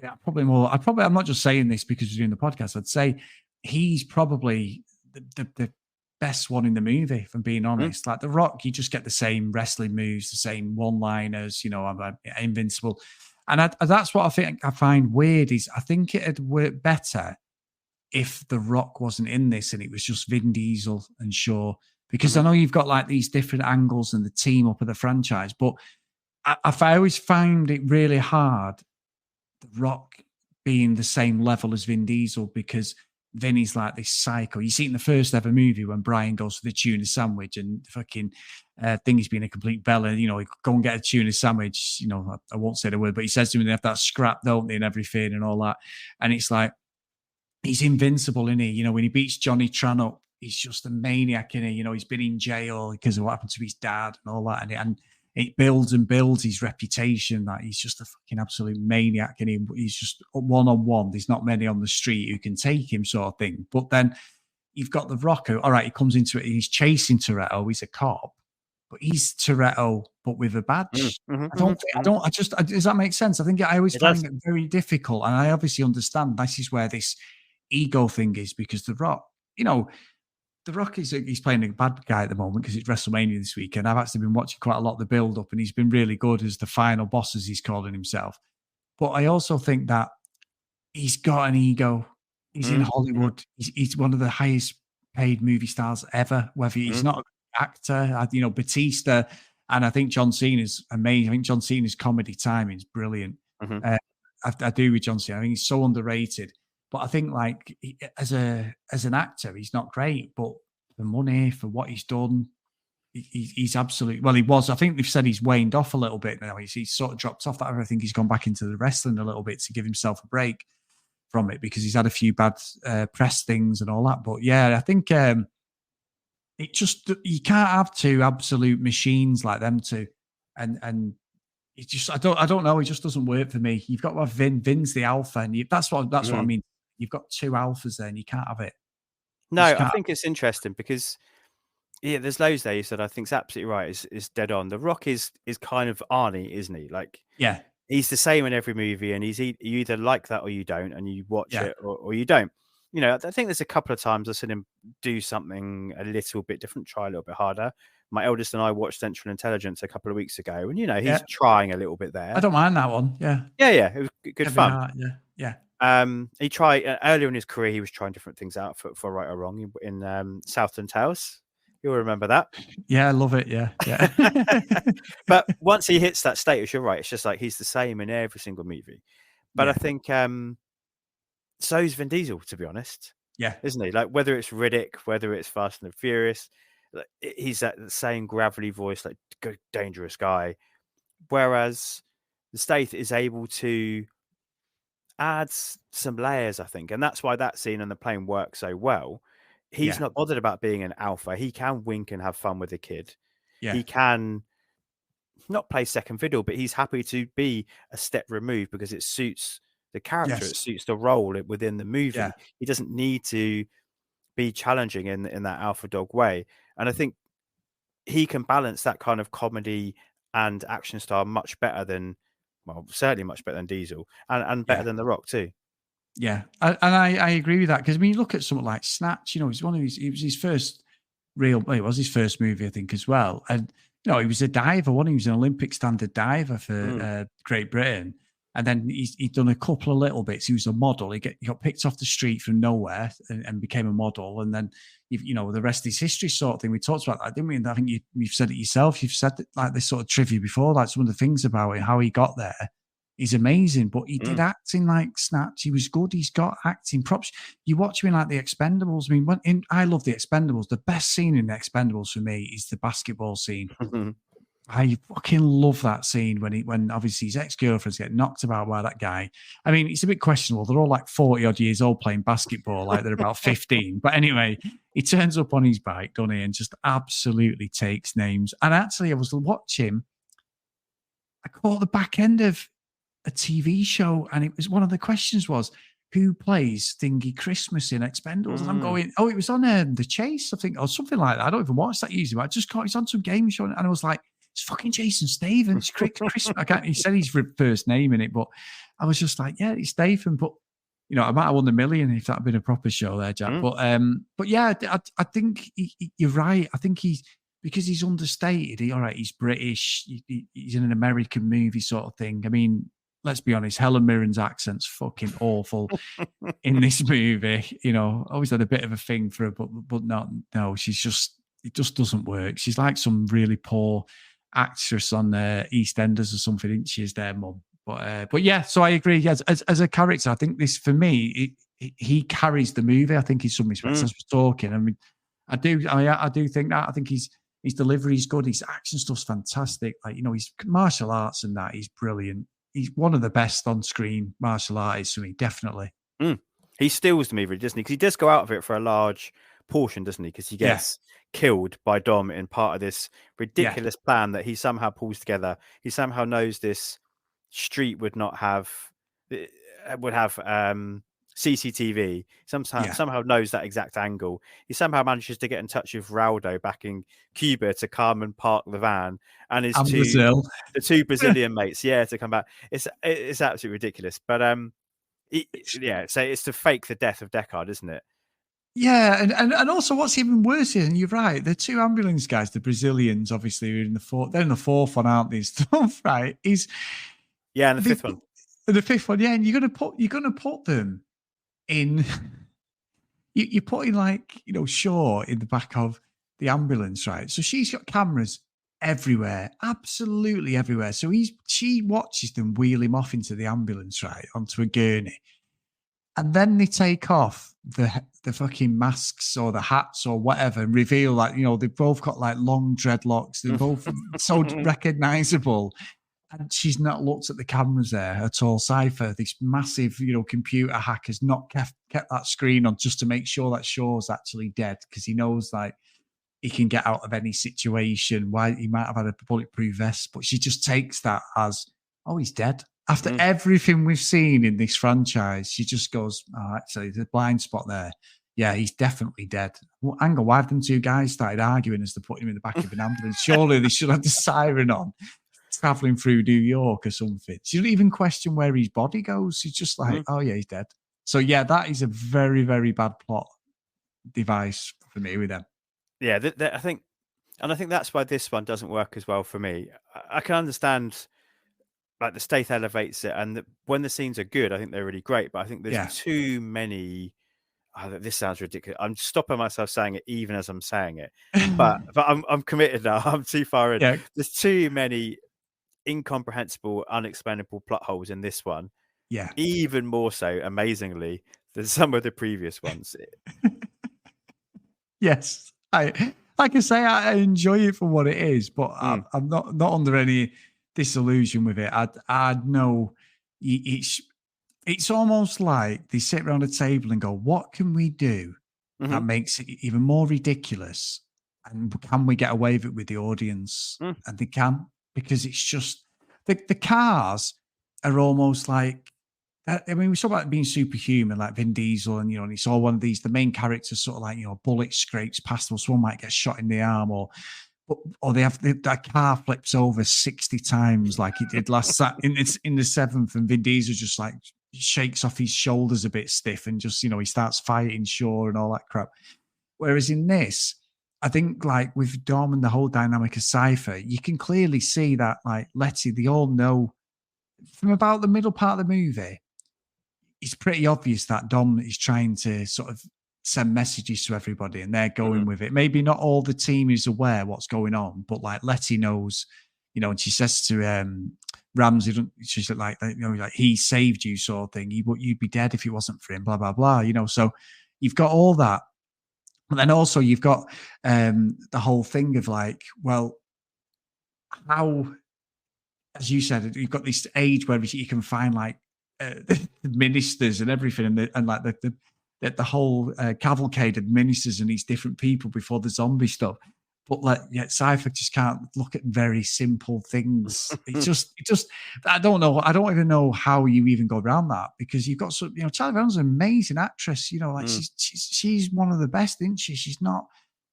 I'm not just saying this because we're doing the podcast. I'd say he's probably the best one in the movie, if I'm being honest. Like The Rock, you just get the same wrestling moves, the same one-liners, I'm invincible. And that's what I find weird is I think it'd work better if The Rock wasn't in this and it was just Vin Diesel and Shaw. Because I know you've got like these different angles and the team up of the franchise, but I always find it really hard, The Rock being the same level as Vin Diesel, because Vinny's like this psycho. You see it in the first ever movie when Brian goes for the tuna sandwich and the fucking thing he's being a complete bella, he go and get a tuna sandwich, I won't say the word, but he says to him, they have that scrap, don't they, and everything and all that. And it's like, he's invincible, isn't he? When he beats Johnny Tran up, he's just a maniac, isn't he? He's been in jail because of what happened to his dad and all that. And it builds and builds his reputation that he's just a fucking absolute maniac, and he's just one-on-one. There's not many on the street who can take him, sort of thing. But then you've got The Rock, who, all right, he comes into it, he's chasing Toretto, he's a cop, but he's Toretto, but with a badge. Does that make sense? I think I always find it very difficult. And I obviously understand this is where this ego thing is, because The Rock, The Rock he's playing a bad guy at the moment because it's WrestleMania this week, and I've actually been watching quite a lot of the build-up, and he's been really good as the final boss, as he's calling himself. But I also think that he's got an ego. He's in Hollywood. He's one of the highest paid movie stars ever, whether he's not an actor, Batista, and I think John Cena's amazing. I think John Cena's comedy timing is brilliant. I do with John Cena. I think he's so underrated. But I think, like, as an actor, he's not great. But for money, for what he's done, he's absolutely... Well, he was. I think they've said he's waned off a little bit now. He's sort of dropped off that. I think he's gone back into the wrestling a little bit to give himself a break from it, because he's had a few bad press things and all that. But yeah, I think it just... You can't have two absolute machines like them two. And it just... I don't know. It just doesn't work for me. You've got to have Vin. Vin's the alpha. And that's what I mean. You've got two alphas there and you can't have it. No, I think it's interesting because, there's loads there you said I think's absolutely right. Is dead on. The Rock is kind of Arnie, isn't he? Like, he's the same in every movie, and you either like that or you don't, and you watch it or you don't. I think there's a couple of times I've seen him do something a little bit different, try a little bit harder. My eldest and I watched Central Intelligence a couple of weeks ago, and he's trying a little bit there. I don't mind that one. Yeah. It was good fun. Yeah. He tried earlier in his career. He was trying different things out for right or wrong in Southland Tales. You'll remember that. Yeah, I love it. Yeah. But once he hits that status, you're right. It's just like he's the same in every single movie. But I think so's Vin Diesel, to be honest. Yeah, isn't he? Like, whether it's Riddick, whether it's Fast and the Furious, he's that same gravelly voice, like dangerous guy. Whereas the Stath is able to add some layers, I think, and that's why that scene on the plane works so well. He's not bothered about being an alpha. He can wink and have fun with the kid. He can not play second fiddle, but he's happy to be a step removed because it suits the character. It suits the role within the movie. He doesn't need to be challenging in that alpha dog way. And I think he can balance that kind of comedy and action style much better than, well, certainly much better than Diesel, and better than The Rock too. Yeah, and I agree with that, because I mean, you look at something like Snatch. It was his first movie, I think, as well, and No, he was a diver. He was an Olympic standard diver for Great Britain. And then he'd done a couple of little bits. He was a model. He got picked off the street from nowhere and became a model. And then, the rest is history sort of thing. We talked about that, didn't we? And I think you've said it yourself. You've said like this sort of trivia before, like some of the things about it, how he got there is amazing. But he did acting like snaps. He was good. He's got acting props. You watch him in like the Expendables. I mean, I love the Expendables. The best scene in the Expendables for me is the basketball scene. I fucking love that scene when obviously his ex-girlfriends get knocked about by that guy. I mean, it's a bit questionable. They're all like 40 odd years old playing basketball, like they're about 15. But anyway, he turns up on his bike, doesn't he, and just absolutely takes names. And actually, I was watching, I caught the back end of a TV show, and it was one of the questions was, who plays Thingy Christmas in Expendables? And I'm going, oh, it was on The Chase, I think, or something like that. I don't even watch that usually, but I just caught it's on some game show, and I was like, it's fucking Jason Statham. It's Christmas. He said his first name in it, but I was just like, yeah, it's Statham. But I might have won the million if that had been a proper show there, Jack. But yeah, I think you're right. I think because he's understated. He's British. He's in an American movie sort of thing. I mean, let's be honest, Helen Mirren's accent's fucking awful in this movie. Always had a bit of a thing for her, but no, she's just, it just doesn't work. She's like some really poor actress on EastEnders or something, isn't she, is their mum. But yeah, so I agree. As a character, I think this, for me, he carries the movie. I think in some respects, as we're talking. I mean, I do think that. I think his delivery is good. His action stuff's fantastic. Like, his martial arts and that, he's brilliant. He's one of the best on-screen martial artists for me, definitely. He steals the movie, doesn't he? Because he does go out of it for a large portion, doesn't he? Because he gets killed by Dom in part of this ridiculous plan that he somehow pulls together. He somehow knows this street would have CCTV. Somehow knows that exact angle. He somehow manages to get in touch with Raldo back in Cuba to come and park the van, and the two Brazilian mates, to come back. It's absolutely ridiculous. But so it's to fake the death of Deckard, isn't it? Yeah, and also what's even worse is, and you're right, the two ambulance guys, the Brazilians, obviously, are in the fourth. They're in the fourth one, aren't they? Stuff, right? And the fifth one. The fifth one, and you're gonna put them in. You're putting like Shaw in the back of the ambulance, right? So she's got cameras everywhere, absolutely everywhere. So she watches them wheel him off into the ambulance, right, onto a gurney. And then they take off the fucking masks or the hats or whatever and reveal like, they've both got like long dreadlocks. They're both so recognizable. And she's not looked at the cameras there at all. Cypher, this massive, computer hack, has not kept that screen on just to make sure that Shaw's actually dead, because he knows like he can get out of any situation. Why he might have had a bulletproof vest, but she just takes that as, oh, he's dead. After everything we've seen in this franchise, she just goes, oh, actually, there's a blind spot there. Yeah, he's definitely dead. Well, hang on, why have them two guys started arguing as they put him in the back of an ambulance? Surely they should have the siren on, traveling through New York or something. She didn't even question where his body goes. She's just like, oh, yeah, he's dead. So, yeah, that is a very, very bad plot device for me with them. Yeah, I think that's why this one doesn't work as well for me. I can understand, like, the Stath elevates it, and when the scenes are good, I think they're really great. But I think there's too many. This sounds ridiculous. I'm stopping myself saying it even as I'm saying it, but I'm committed now. I'm too far in. Yeah. There's too many incomprehensible, unexplainable plot holes in this one. Yeah, even more so, amazingly, than some of the previous ones. Yes, like I say, I enjoy it for what it is, but I'm not under any disillusion with it. I know it's almost like they sit around a table and go, what can we do that makes it even more ridiculous? And can we get away with it with the audience? And they can, because it's just the cars are almost like, I mean, we talk about being superhuman, like Vin Diesel, and and he saw one of these. The main characters sort of like bullet scrapes past them. Someone might get shot in the arm, or they have that car flips over 60 times, like it did last in the seventh, and Vin Diesel just like shakes off his shoulders a bit stiff, and just he starts fighting Shaw and all that crap. Whereas in this, I think like with Dom and the whole dynamic of Cypher, you can clearly see that like Letty, they all know from about the middle part of the movie, it's pretty obvious that Dom is trying to sort of send messages to everybody and they're going with it. Maybe not all the team is aware what's going on, but like Letty knows, you know, and she says to Ramsey, she's like, you know, like he saved you sort of thing. You'd be dead if it wasn't for him, blah, blah, blah, you know. So you've got all that. And then also you've got the whole thing of like, well, how, as you said, you've got this age where you can find like the ministers and everything, and like the whole cavalcade of ministers and these different people before the zombie stuff. But like, yeah, Cypher just can't look at very simple things. It just, I don't know. I don't even know how you even go around that, because you've got some, you know, Charlie Brown's an amazing actress. You know, like she's one of the best, isn't she? She's not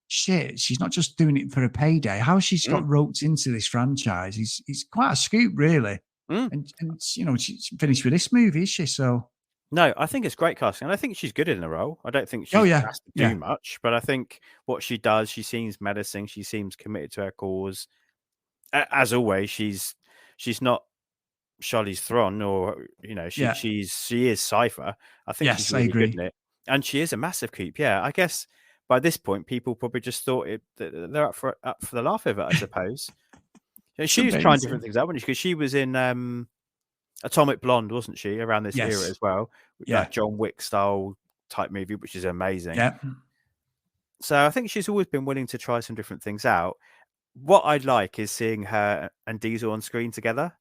shit. She's not just doing it for a payday. How she's got roped into this franchise is quite a scoop, really. And you know, she's finished with this movie, is she? So. No, I think it's great casting, and I think she's good in the role. I don't think she's asked to do much, but I think what she does, she seems menacing. She seems committed to her cause. As always, she's not Charlize Theron, or you know, she is Cypher. I think she's really good in it, and she is a massive keep. Yeah, I guess by this point, people probably just thought they're up for the laugh of it. I suppose. She was trying different things out, wasn't she? Because she was in Atomic Blonde, wasn't she, around this era as well? That John Wick style type movie, which is amazing. Yeah. So I think she's always been willing to try some different things out. What I'd like is seeing her and Diesel on screen together.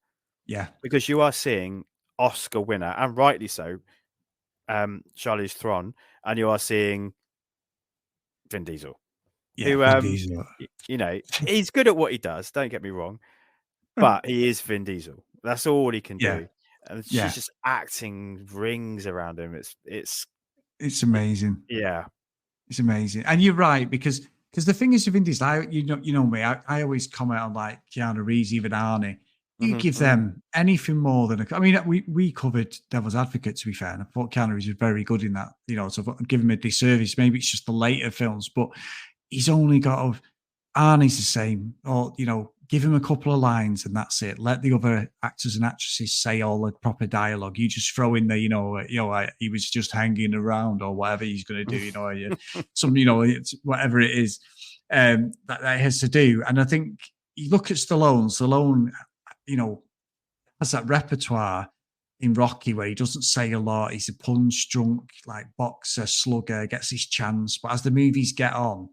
Yeah. Because you are seeing Oscar winner, and rightly so, Charlize Theron, and you are seeing Vin Diesel. Yeah, who, Vin Diesel. You know, he's good at what he does, don't get me wrong, but he is Vin Diesel. That's all he can do. And she's just acting rings around him. It's amazing. Yeah. It's amazing. And you're right, because the thing is with Vin Diesel, you know me, I always comment on like Keanu Reeves, even Arnie. You give them anything more than I mean, we covered Devil's Advocate, to be fair, and I thought Keanu Reeves was very good in that, you know, so I've given him a disservice. Maybe it's just the later films, but he's only got Arnie's the same, or, you know, give him a couple of lines and that's it. Let the other actors and actresses say all the proper dialogue. You just throw in the, you know, he was just hanging around or whatever he's going to do, you know, some, you know, it's whatever it is that has to do. And I think you look at Stallone, you know, has that repertoire in Rocky where he doesn't say a lot. He's a punch-drunk, like boxer, slugger, gets his chance. But as the movies get on,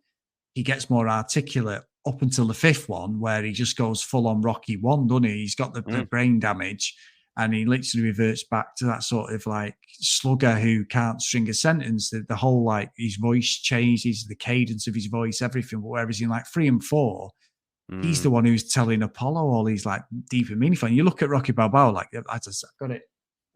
he gets more articulate up until the fifth one, where he just goes full on Rocky 1, doesn't he? He's got the brain damage and he literally reverts back to that sort of like slugger who can't string a sentence. The whole, like, his voice changes, the cadence of his voice, everything. But whereas in like 3 and 4, he's the one who's telling Apollo all these like deep and meaningful. And you look at Rocky Balboa, like, I've got it.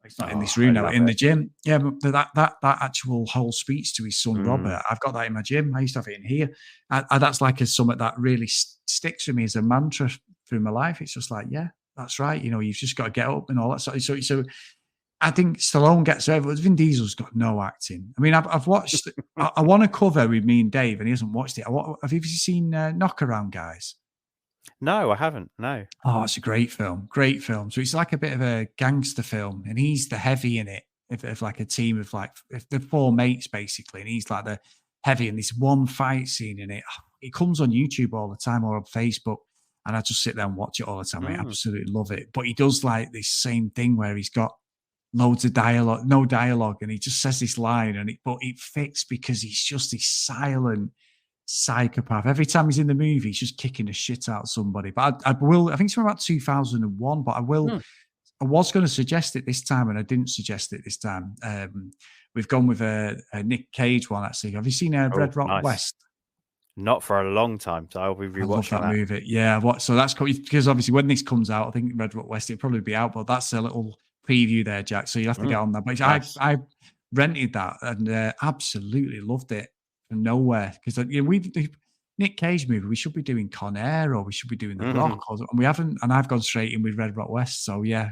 It's not in this room now, in the gym. Yeah, but that actual whole speech to his son Robert, I've got that in my gym. I used to have it in here. And that's like something that really sticks with me as a mantra through my life. It's just like, yeah, that's right. You know, you've just got to get up and all that. So I think Stallone gets over, but Vin Diesel's got no acting. I mean, I've watched. I want to cover with me and Dave, and he hasn't watched it. Have you seen Knockaround Guys? No, I haven't. No. Oh, it's a great film. Great film. So it's like a bit of a gangster film, and he's the heavy in it. If like a team of like the 4 mates basically, and he's like the heavy in this one fight scene in it. It comes on YouTube all the time or on Facebook, and I just sit there and watch it all the time. I absolutely love it. But he does like this same thing where he's got loads of dialogue, no dialogue, and he just says this line, but it fits because he's just this silent psychopath. Every time he's in the movie, he's just kicking the shit out of somebody. But I think it's from about 2001, but I was going to suggest it this time, and I didn't suggest it this time. We've gone with a Nick Cage one, actually. Have you seen Red Rock West? Not for a long time, so I'll be rewatching that movie. Yeah, so that's cool, because obviously when this comes out, I think Red Rock West, it'll probably be out, but that's a little preview there, Jack. So you have to get on that. But nice. I rented that and absolutely loved it. Nowhere, because Nick Cage movie, we should be doing Con Air, or we should be doing The Rock, and we haven't. And I've gone straight in with Red Rock West. So yeah,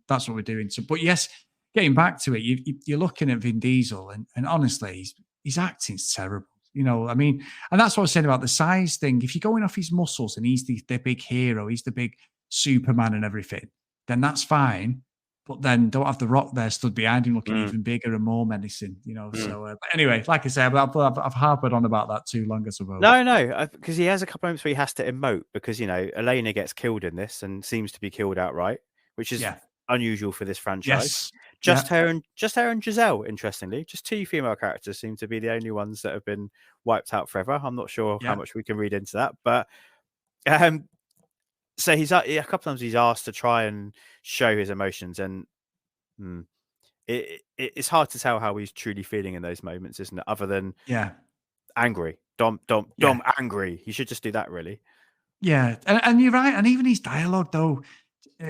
that's what we're doing. So, but yes, getting back to it, you're looking at Vin Diesel, and honestly, his acting's terrible. I mean, and that's what I was saying about the size thing. If you're going off his muscles and he's the big hero, he's the big Superman and everything, then that's fine. But then don't have the Rock there stood behind him looking even bigger and more menacing, So, but anyway, like I said, I've harped on about that too long, I suppose. No, because he has a couple of moments where he has to emote because Elena gets killed in this and seems to be killed outright, which is unusual for this franchise. Yes. Her and Giselle, interestingly, just 2 female characters seem to be the only ones that have been wiped out forever. I'm not sure how much we can read into that, but so he's a couple times he's asked to try and show his emotions, and it's hard to tell how he's truly feeling in those moments, isn't it? Other than angry, Dom angry. He should just do that, really. Yeah, and you're right. And even his dialogue, though,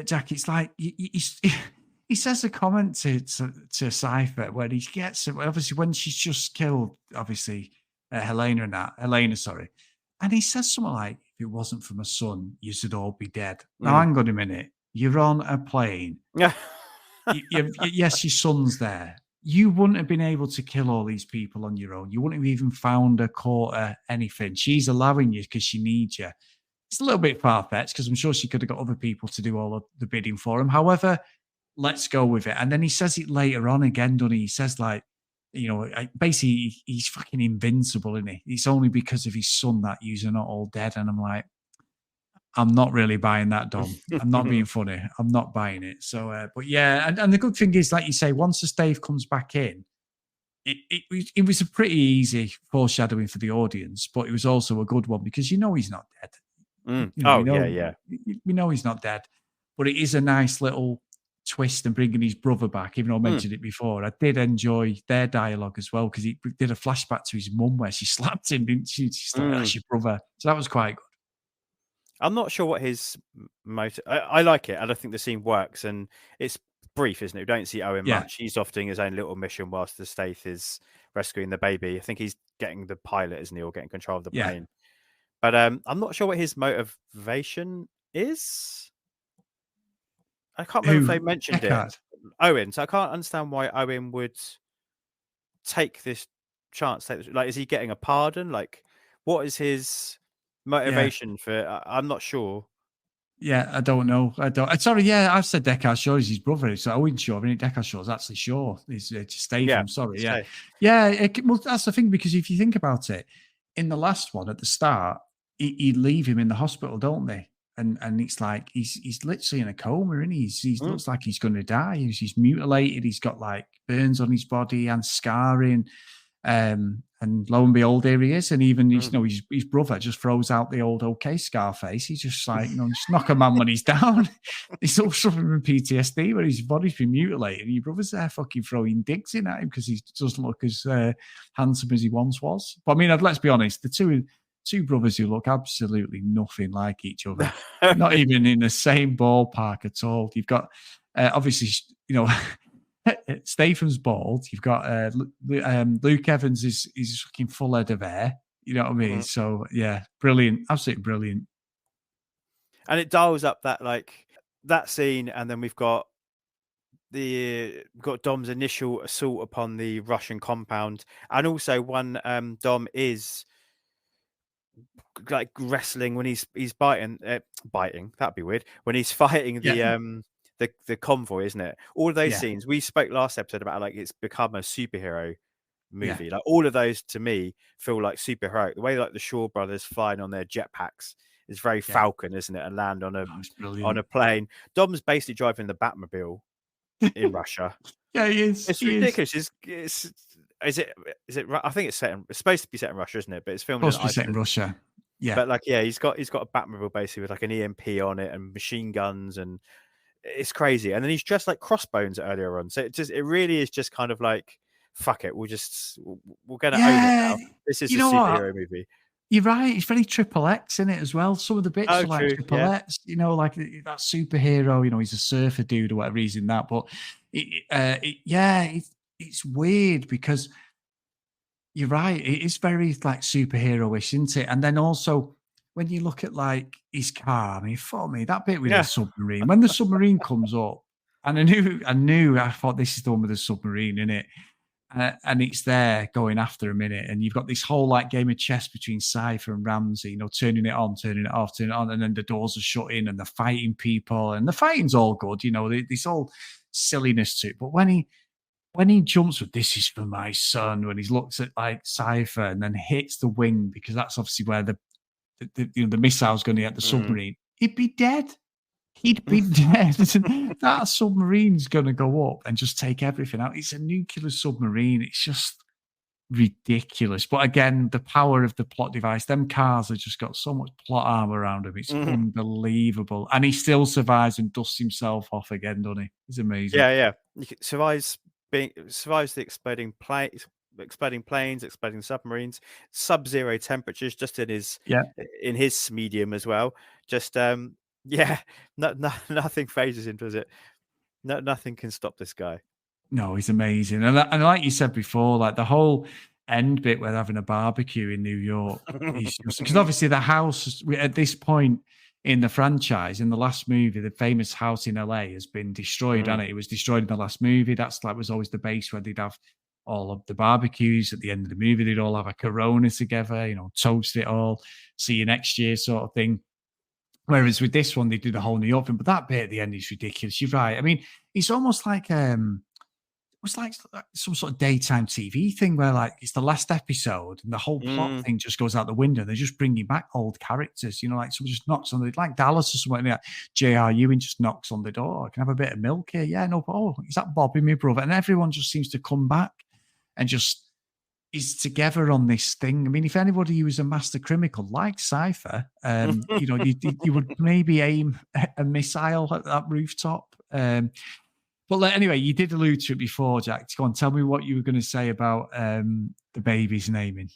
Jack, it's like he says a comment to Cypher where he gets obviously when she's just killed, obviously Helena, sorry, and he says something like, "If it wasn't for my son, you should all be dead." Now, hang on a minute. You're on a plane. Yes, your son's there. You wouldn't have been able to kill all these people on your own. You wouldn't have even found her, caught her, anything. She's allowing you because she needs you. It's a little bit far-fetched because I'm sure she could have got other people to do all of the bidding for him. However, let's go with it. And then he says it later on again, doesn't he? He says, like, basically he's fucking invincible, isn't he? It's only because of his son that you're not all dead. And I'm like, I'm not really buying that, Dom. I'm not being funny. I'm not buying it. So, but yeah, and the good thing is, like you say, once the Stath comes back in, it was a pretty easy foreshadowing for the audience, but it was also a good one because he's not dead. We know he's not dead, but it is a nice little twist and bringing his brother back. Even though I mentioned it before, I did enjoy their dialogue as well because he did a flashback to his mum where she slapped him, didn't she? She's like, "That's your brother." So that was quite good. I'm not sure what his motive. I like it. I don't think the scene works, and it's brief, isn't it? We don't see Owen much. He's off doing his own little mission whilst the Stath is rescuing the baby. I think he's getting the pilot, isn't he, or getting control of the plane. But I'm not sure what his motivation is. I can't remember if they mentioned it. Owen. So I can't understand why Owen would take this chance. Like, is he getting a pardon? Like, what is his motivation for? I'm not sure. Yeah, I don't know. Sorry, I've said Deckard Shaw is his brother. It's Owen Shaw. I mean, Deckard Shaw's actually Shaw. He's Statham. Sorry, well, that's the thing, because if you think about it, in the last one at the start, he'd leave him in the hospital, don't they? And it's like he's literally in a coma, and he looks like he's going to die. He's mutilated. He's got like burns on his body and scarring. And lo and behold, here he is. And even his brother just throws out the old "okay, Scarface." He's just like, just knock a man when he's down. He's all suffering from PTSD where his body's been mutilated. And your brother's there fucking throwing digs in at him because he doesn't look as handsome as he once was. But I mean, let's be honest, the two brothers who look absolutely nothing like each other, not even in the same ballpark at all. You've got obviously, Statham's bald. You've got Luke Evans is fucking full head of hair. You know what I mean? So yeah, brilliant, absolutely brilliant. And it dials up that scene, and then we've got Dom's initial assault upon the Russian compound, and also when Dom is like wrestling when he's biting. That'd be weird. When he's fighting the convoy, isn't it? All of those scenes, we spoke last episode about like it's become a superhero movie. Like all of those to me feel like superheroic. The way like the Shaw brothers flying on their jetpacks is very Falcon, isn't it? And land on a plane. Dom's basically driving the Batmobile in Russia. Yeah, he is. It's ridiculous. Is it? I think it's supposed to be set in Russia, isn't it? But it's filmed in Russia. Yeah, but he's got a Batmobile basically with like an EMP on it and machine guns, and it's crazy. And then he's dressed like Crossbones earlier on, so it really is just kind of like, fuck it, we're gonna own it now. This is a superhero movie. You're right. It's very Triple X in it as well. Some of the bits are like Triple X, like that superhero. He's a surfer dude or whatever he's in that. But it's weird because you're right. It is very like superhero-ish, isn't it? And then also when you look at like his car, I mean, for me, that bit with the submarine, when the submarine comes up, and I thought this is the one with the submarine in it. and it's there going after a minute, and you've got this whole like game of chess between Cypher and Ramsey, you know, turning it on, turning it off, turning it on, and then the doors are shutting and they're fighting people, and the fighting's all good, you know, this all silliness to it. But when he jumps with "this is for my son," when he looks at like Cypher and then hits the wing, because that's obviously where the missile's going to hit the submarine, he'd be dead. He'd be dead. That submarine's going to go up and just take everything out. It's a nuclear submarine. It's just ridiculous. But again, the power of the plot device, them cars have just got so much plot armor around him. It's unbelievable. And he still survives and dusts himself off again, doesn't he? It's amazing. Yeah. Survives the exploding planes, exploding submarines, sub-zero temperatures, just in his medium as well. Just nothing phases him, does it? Nothing can stop this guy. No, he's amazing. And like you said before, like the whole end bit where they're having a barbecue in New York, because obviously the house at this point in the franchise, in the last movie, the famous house in LA has been destroyed, and it was destroyed in the last movie. That's like was always the base where they'd have all of the barbecues at the end of the movie. They'd all have a Corona together, you know, toast it all, see you next year sort of thing. Whereas with this one, they did a whole New York thing, but that bit at the end is ridiculous. You're right. I mean, it's almost like it's like some sort of daytime TV thing where like it's the last episode and the whole plot thing just goes out the window. They're just bringing back old characters, you know, like someone just knocks on the, like Dallas or something like that. J.R. Ewing just knocks on the door. I can have a bit of milk here. Yeah, no, oh, is that Bobby, my brother? And everyone just seems to come back and just is together on this thing. I mean, if anybody who was a master criminal like Cypher, you know, you would maybe aim a missile at that rooftop. But anyway, you did allude to it before, Jack. Go on, tell me what you were going to say about the baby's naming.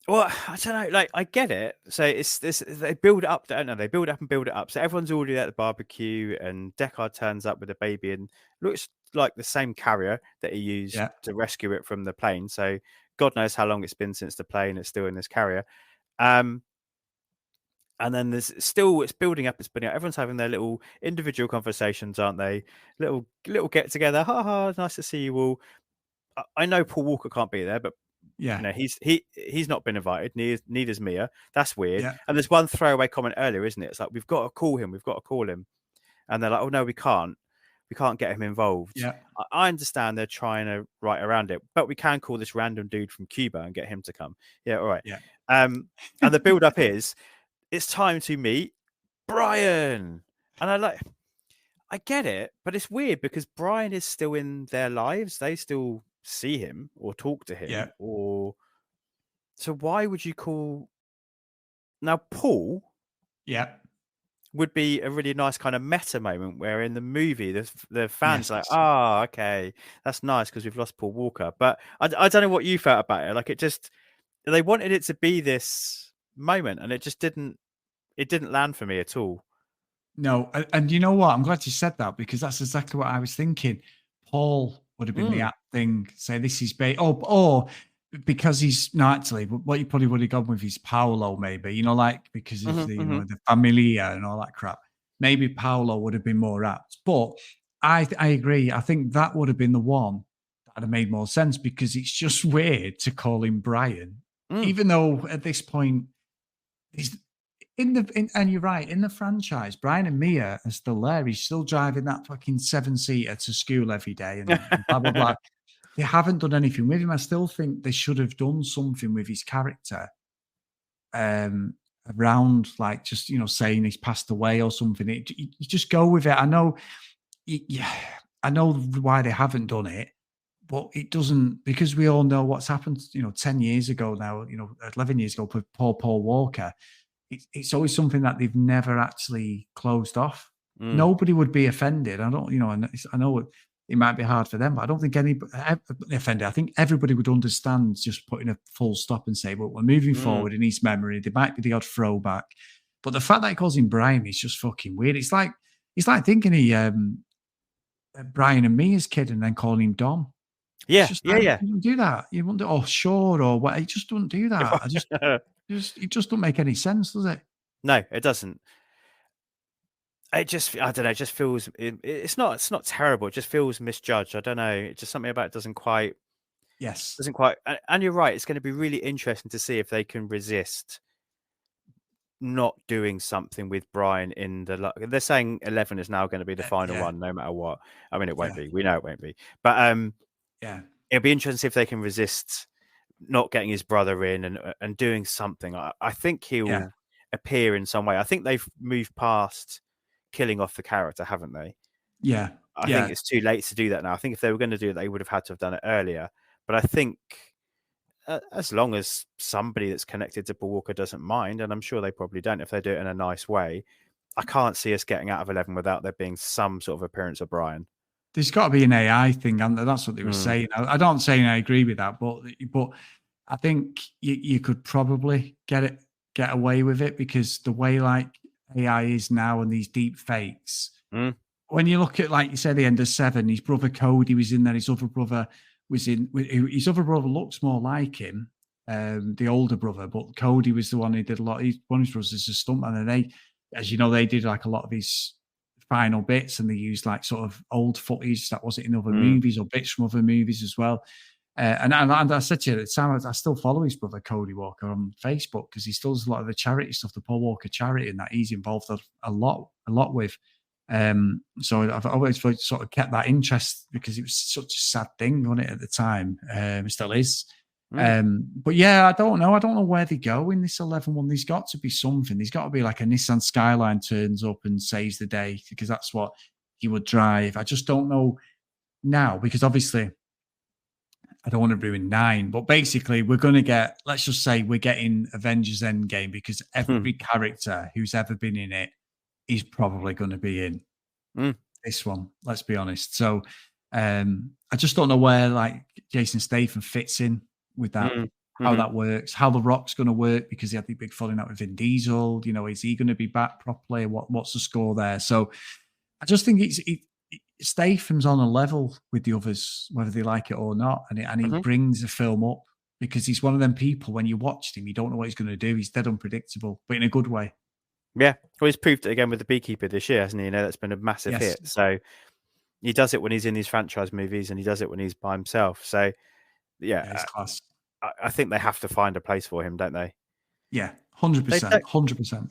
Well, I don't know. Like, I get it. So it's this. They build it up. I don't know. They build it up and build it up. So everyone's already at the barbecue, and Deckard turns up with a baby and looks like the same carrier that he used to rescue it from the plane. So God knows how long it's been since the plane. It's still in this carrier. And then it's building up. It's building up. Everyone's having their little individual conversations, aren't they? Little get together. Ha ha! Nice to see you all. I know Paul Walker can't be there, but you know, he's not been invited. Neither's Mia. That's weird. Yeah. And there's one throwaway comment earlier, isn't it? It's like we've got to call him. And they're like, oh no, we can't. We can't get him involved. Yeah. I understand they're trying to write around it, but we can call this random dude from Cuba and get him to come. Yeah, all right. Yeah. And the build up is, it's time to meet Brian. And I get it, but it's weird because Brian is still in their lives. They still see him or talk to him. Or so why would you call now Paul? Yeah. Would be a really nice kind of meta moment where in the movie the fans like, oh, okay, that's nice because we've lost Paul Walker. But I don't know what you felt about it. Like they wanted it to be this moment and it just didn't land for me at all. No, and you know what? I'm glad you said that because that's exactly what I was thinking. Paul would have been the apt thing. Say this is or because he's not actually. What you probably would have gone with is Paolo, maybe. You know, like because of the you know the familia and all that crap. Maybe Paolo would have been more apt. But I agree. I think that would have been the one that would have made more sense because it's just weird to call him Brian, even though at this point he's. And you're right, in the franchise, Brian and Mia are still there. He's still driving that fucking 7-seater to school every day and blah, blah, blah. They haven't done anything with him. I still think they should have done something with his character around, like, just, you know, saying he's passed away or something. You just go with it. I know why they haven't done it, but it doesn't, because we all know what's happened, you know, 10 years ago now, you know, 11 years ago with Paul Walker. It's always something that they've never actually closed off. Nobody would be offended. I don't, you know, and I know it might be hard for them, but I don't think anybody offended. I think everybody would understand just putting a full stop and say, well, we're moving forward in his memory. There might be the odd throwback, but the fact that he calls him Brian is just fucking weird. It's like thinking he Brian and me as kid and then calling him Dom. Yeah, You don't do that. You won't do, oh, sure, or what? He just don't do that. It just don't make any sense, does it? No, it doesn't. I don't know. It just feels it's not terrible. It just feels misjudged. I don't know. It's just something about it doesn't quite Yes. Doesn't quite. And you're right. It's going to be really interesting to see if they can resist not doing something with Brian in the. They're saying 11 is now going to be the final Yeah. one, no matter what. I mean, it won't Yeah. be. We know it won't be. But Yeah. it'll be interesting to see if they can resist not getting his brother in and doing something. I think he'll appear in some way. I think they've moved past killing off the character, haven't they? Yeah. I think it's too late to do that now. I think if they were going to do it, they would have had to have done it earlier. But I think as long as somebody that's connected to Paul Walker doesn't mind, and I'm sure they probably don't if they do it in a nice way, I can't see us getting out of 11 without there being some sort of appearance of Brian. There's got to be an AI thing, and that's what they were saying. I don't say I agree with that, but I think you could probably get away with it, because the way like AI is now and these deep fakes, when you look at, like you said, the end of 7, his brother Cody was in there, his other brother was in. His other brother looks more like him, the older brother, but Cody was the one who did a lot. One of his brothers is a stuntman, and they, as you know, they did like a lot of his final bits, and they used like sort of old footage that wasn't in other movies or bits from other movies as well. And I said to you at the time, I still follow his brother Cody Walker on Facebook, because he still does a lot of the charity stuff, the Paul Walker charity, and that he's involved a lot with. So I've always sort of kept that interest, because it was such a sad thing, wasn't it, at the time? It still is. But yeah, I don't know where they go in this 11 one. There's got to be something. There's got to be like a Nissan Skyline turns up and saves the day, because that's what he would drive. I just don't know now, because obviously I don't want to ruin 9, but basically we're going to get, let's just say we're getting Avengers Endgame, because every character who's ever been in it is probably going to be in this one. Let's be honest. So I just don't know where like Jason Statham fits in with that, how that works, how The Rock's going to work, because he had the big falling out with Vin Diesel. You know, is he going to be back properly? What's the score there? So I just think Statham's on a level with the others, whether they like it or not, and he brings the film up, because he's one of them people, when you watched him, you don't know what he's going to do. He's dead unpredictable, but in a good way. Yeah, well, he's proved it again with The Beekeeper this year, hasn't he? You know, that's been a massive hit. So he does it when he's in these franchise movies, and he does it when he's by himself. So yeah, it's class. I think they have to find a place for him, don't they? Yeah, 100%, 100%.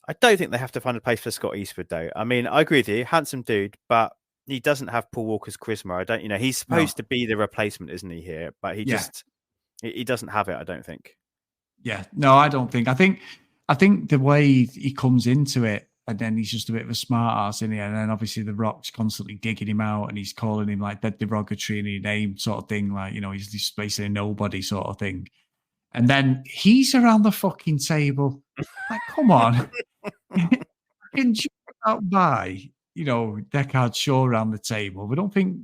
I don't think they have to find a place for Scott Eastwood, though. I mean, I agree with you, handsome dude, but he doesn't have Paul Walker's charisma. I don't, he's supposed to be the replacement, isn't he? Here, but he just he doesn't have it. I don't think. Yeah, no, I don't think. I think the way he comes into it, and then he's just a bit of a smart ass in here, and then obviously The Rock's constantly digging him out, and he's calling him like dead derogatory in his name, sort of thing, like, he's just basically a nobody sort of thing. And then he's around the fucking table. Like, come on. In out by, Deckard Shaw around the table. We don't think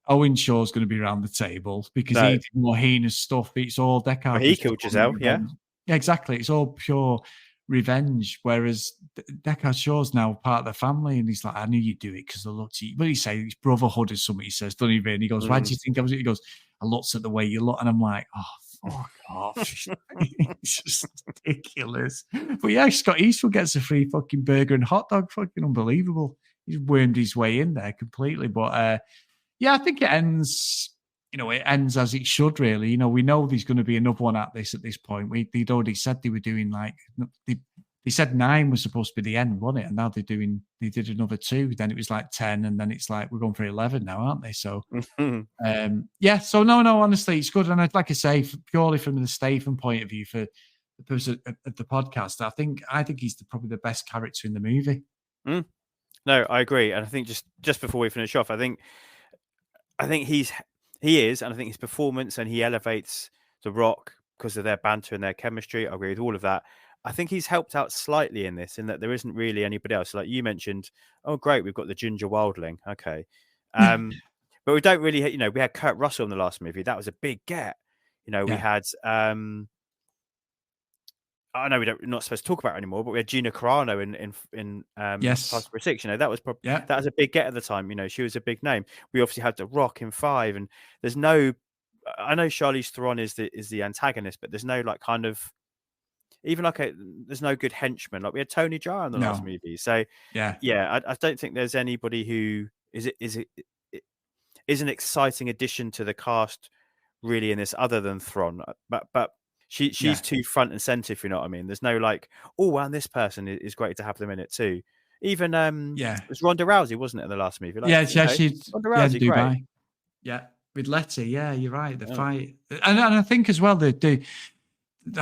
Owen Shaw's going to be around the table, because he did more heinous stuff. It's all Deckard. Well, he killed Giselle, yeah, exactly. It's all pure revenge. Whereas Deckard Shaw's now part of the family, and he's like, I knew you'd do it because I looked at you. What do you say? It's brotherhood is something he says, don't he, Vin? He goes, why do you think I was? He goes, I looked at the way you look, and I'm like, oh, fuck off. It's just ridiculous. But yeah, Scott Eastwood gets a free fucking burger and hot dog. Fucking unbelievable. He's wormed his way in there completely. But yeah, I think it ends. It ends as it should, really. We know there's going to be another one at this point. They'd already said they were doing like they said 9 was supposed to be the end, wasn't it? And now they did another 2. Then it was like 10, and then it's like we're going for 11 now, aren't they? So yeah. So no, honestly, it's good. And like I say, purely from the Statham point of view, for the person of the podcast, I think he's probably the best character in the movie. No, I agree, and I think just before we finish off, I think he is, and I think his performance, and he elevates The Rock because of their banter and their chemistry. I agree with all of that. I think he's helped out slightly in this, in that there isn't really anybody else. Like you mentioned, oh great, we've got the Ginger Wildling, okay, but we don't really, we had Kurt Russell in the last movie. That was a big get. We had. I know we're not supposed to talk about it anymore, but we had Gina Carano in Fast for 6. That was probably that was a big get at the time. She was a big name. We obviously had The Rock in 5, and there's no. I know Charlize Theron is the antagonist, but there's no like kind of even like there's no good henchman. Like we had Tony Jaa in the last movie, so I don't think there's anybody who is an exciting addition to the cast really in this other than Thron, but she's too front and center, if you know what I mean. There's no like, oh, and this person is great to have them in it too. Even it was Ronda Rousey, wasn't it, in the last movie? Like, she's Ronda Rousey, Dubai. great. Yeah, with Letty. Yeah, you're right. The fight, and I think as well the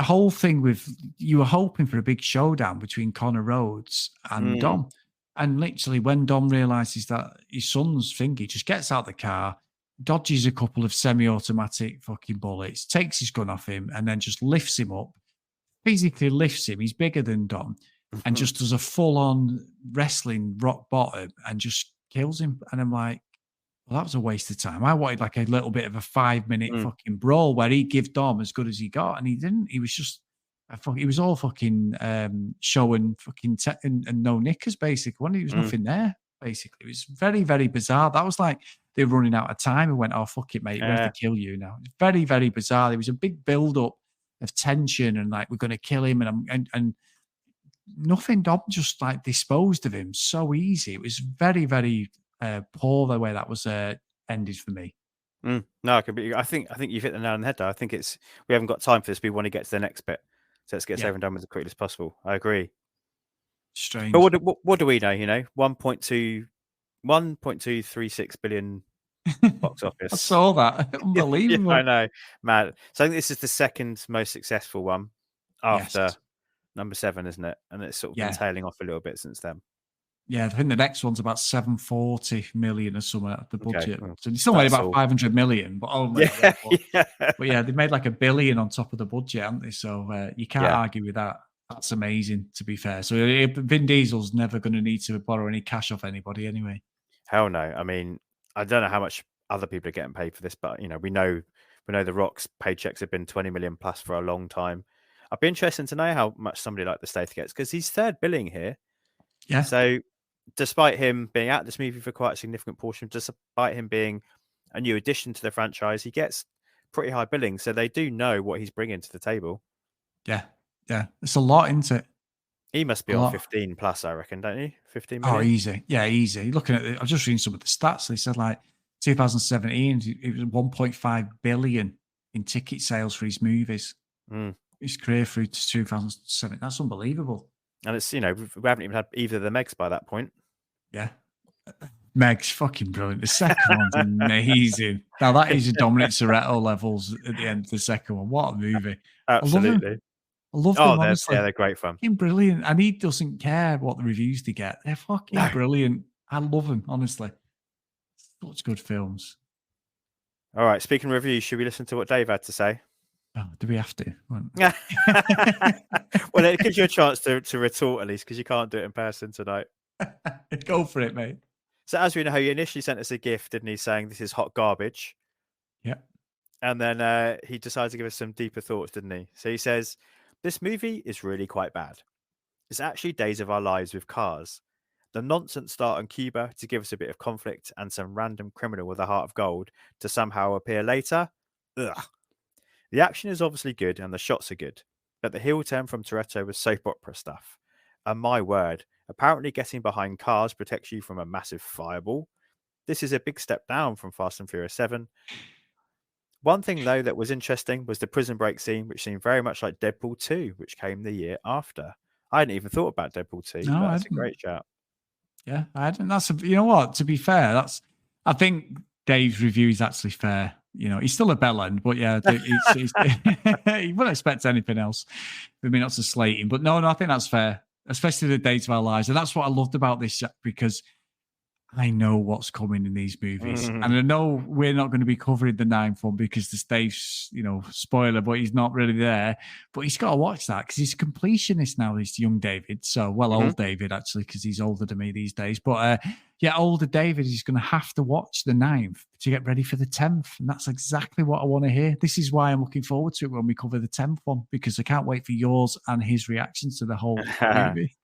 whole thing with you were hoping for a big showdown between Connor Rhodes and Dom, and literally when Dom realizes that his son's thing, he just gets out the car, dodges a couple of semi-automatic fucking bullets, takes his gun off him, and then just lifts him up, physically lifts him. He's bigger than Dom, and just does a full-on wrestling rock bottom and just kills him. And I'm like, well, that was a waste of time. I wanted like a little bit of a 5-minute fucking brawl where he'd give Dom as good as he got, and he didn't. He was just, he was all fucking show and fucking and no knickers, basically. There was nothing there, basically. It was very, very bizarre. That was like they were running out of time and went, oh, fuck it, mate, we have to kill you now. It was very, very bizarre. There was a big build-up of tension and like, we're going to kill him, and nothing. Dom just like disposed of him so easy. It was very, very poor the way that was ended for me. No, I think you've hit the nail on the head, though. I think we haven't got time for this. We want to get to the next bit, so let's get this over and done with as quickly as possible. I agree. Strange. But what do we know? 1.236 billion box office. I saw that. Unbelievable. I know, man. So I think this is the second most successful one after number 7, isn't it? And it's sort of been tailing off a little bit since then. Yeah, I think the next one's about 740 million or something at the budget. Okay. So it's still made about 500 million, but but yeah, they made like $1 billion on top of the budget, haven't they? So you can't argue with that. That's amazing, to be fair. So Vin Diesel's never going to need to borrow any cash off anybody anyway. Hell no. I mean, I don't know how much other people are getting paid for this, but we know The Rock's paychecks have been 20 million plus for a long time. I'd be interested to know how much somebody like the Stath gets, because he's third billing here. Yeah. So despite him being out of this movie for quite a significant portion, despite him being a new addition to the franchise, he gets pretty high billing. So they do know what he's bringing to the table. Yeah. Yeah. It's a lot, isn't it? He must be on 15 plus, I reckon, don't you? 15 million? Oh, easy. Yeah, easy. Looking at it, I've just reading some of the stats. They said like 2017, it was 1.5 billion in ticket sales for his movies. His career through to 2007. That's unbelievable. And it's, we haven't even had either of the Megs by that point. Yeah. Meg's fucking brilliant. The second one's amazing. Now, that is a Dominic Toretto levels at the end of the second one. What a movie. Absolutely. I love them, honestly. They're great fun. Fucking brilliant. And he doesn't care what the reviews they get. They're fucking brilliant. I love them, honestly. Such good films. All right. Speaking of reviews, should we listen to what Dave had to say? Oh, do we have to? Well, it gives you a chance to retort, at least, because you can't do it in person tonight. Go for it, mate. So as we know, he initially sent us a gift, didn't he, saying this is hot garbage. Yeah. And then he decided to give us some deeper thoughts, didn't he? So he says, this movie is really quite bad. It's actually Days of Our Lives with cars. The nonsense start on Cuba to give us a bit of conflict and some random criminal with a heart of gold to somehow appear later. Ugh. The action is obviously good and the shots are good, but the heel turn from Toretto was soap opera stuff. And my word, apparently getting behind cars protects you from a massive fireball. This is a big step down from Fast and Furious 7. One thing, though, that was interesting was the prison break scene, which seemed very much like Deadpool 2, which came the year after. I hadn't even thought about Deadpool 2, but that's a great shout. Yeah, I hadn't. You know what? To be fair, I think Dave's review is actually fair. He's still a bellend, but yeah, you wouldn't expect anything else. I mean, not to slate him, but no, I think that's fair, especially the Days of Our Lives. And that's what I loved about this, Jack, because I know what's coming in these movies. And I know we're not going to be covering the 9th one because the Dave's, spoiler, but he's not really there. But he's got to watch that because he's a completionist now, this young David. So, old David, actually, because he's older than me these days. But older David is going to have to watch the 9th to get ready for the 10th. And that's exactly what I want to hear. This is why I'm looking forward to it when we cover the 10th one, because I can't wait for yours and his reactions to the whole movie.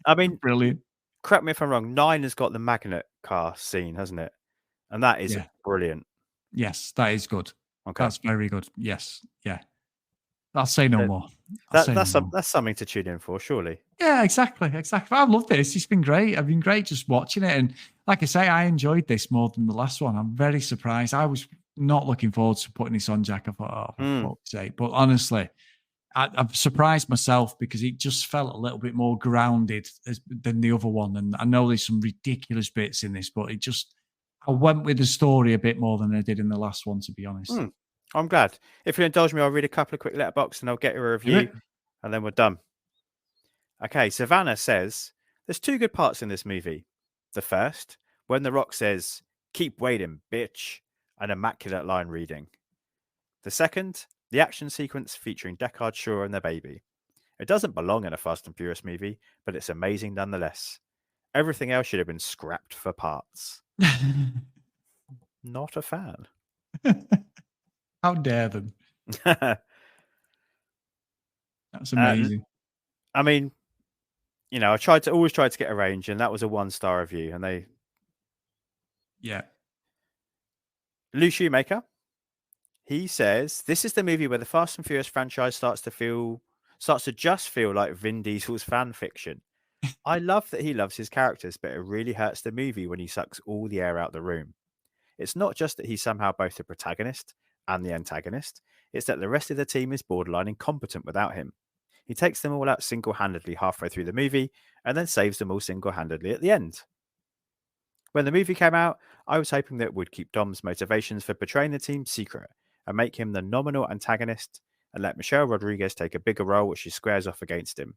I mean, brilliant. Correct me if I'm wrong, 9 has got the magnet car scene, hasn't it? And that is brilliant. Yes, that is good. Okay. That's very good. Yes. Yeah. I'll say no more. That's something to tune in for, surely. Yeah, exactly. I love this. It's been great. I've been great just watching it. And like I say, I enjoyed this more than the last one. I'm very surprised. I was not looking forward to putting this on, Jack. I thought, oh, for fuck's sake. But honestly, I've surprised myself because it just felt a little bit more grounded than the other one. And I know there's some ridiculous bits in this, but I went with the story a bit more than I did in the last one, to be honest. I'm glad. If you indulge me, I'll read a couple of quick letterboxd and I'll get a review and then we're done. Okay, Savannah says, there's 2 good parts in this movie. The first, when The Rock says, "Keep waiting, bitch," an immaculate line reading. The second, the action sequence featuring Deckard Shaw and their baby. It doesn't belong in a Fast and Furious movie, but it's amazing nonetheless. Everything else should have been scrapped for parts. Not a fan. How dare them? That's amazing. I mean, I always tried to get a range, and that was a 1-star review. And they, Lou Shoemaker, he says this is the movie where the Fast and Furious franchise starts to just feel like Vin Diesel's fan fiction. I love that he loves his characters, but it really hurts the movie when he sucks all the air out the room. It's not just that he's somehow both the protagonist and the antagonist, it's that the rest of the team is borderline incompetent without him. He takes them all out single-handedly halfway through the movie and then saves them all single-handedly at the end. When the movie came out, I was hoping that it would keep Dom's motivations for betraying the team secret and make him the nominal antagonist and let Michelle Rodriguez take a bigger role as she squares off against him.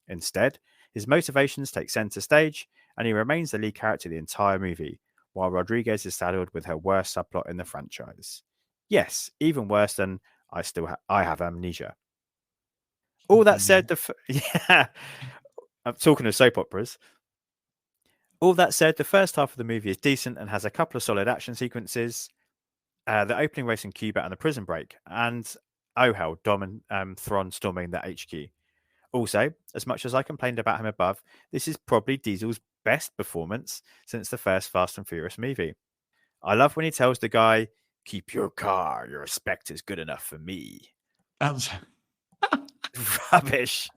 Instead, his motivations take center stage and he remains the lead character the entire movie, while Rodriguez is saddled with her worst subplot in the franchise. Yes, even worse than I have amnesia. All that said, I'm talking of soap operas. All that said, the first half of the movie is decent and has a couple of solid action sequences. The opening race in Cuba and the prison break, and oh hell, Dom and Thrawn storming the HQ. Also, as much as I complained about him above, this is probably Diesel's best performance since the first Fast and Furious movie. I love when he tells the guy, "Keep your car, your respect is good enough for me." That was rubbish.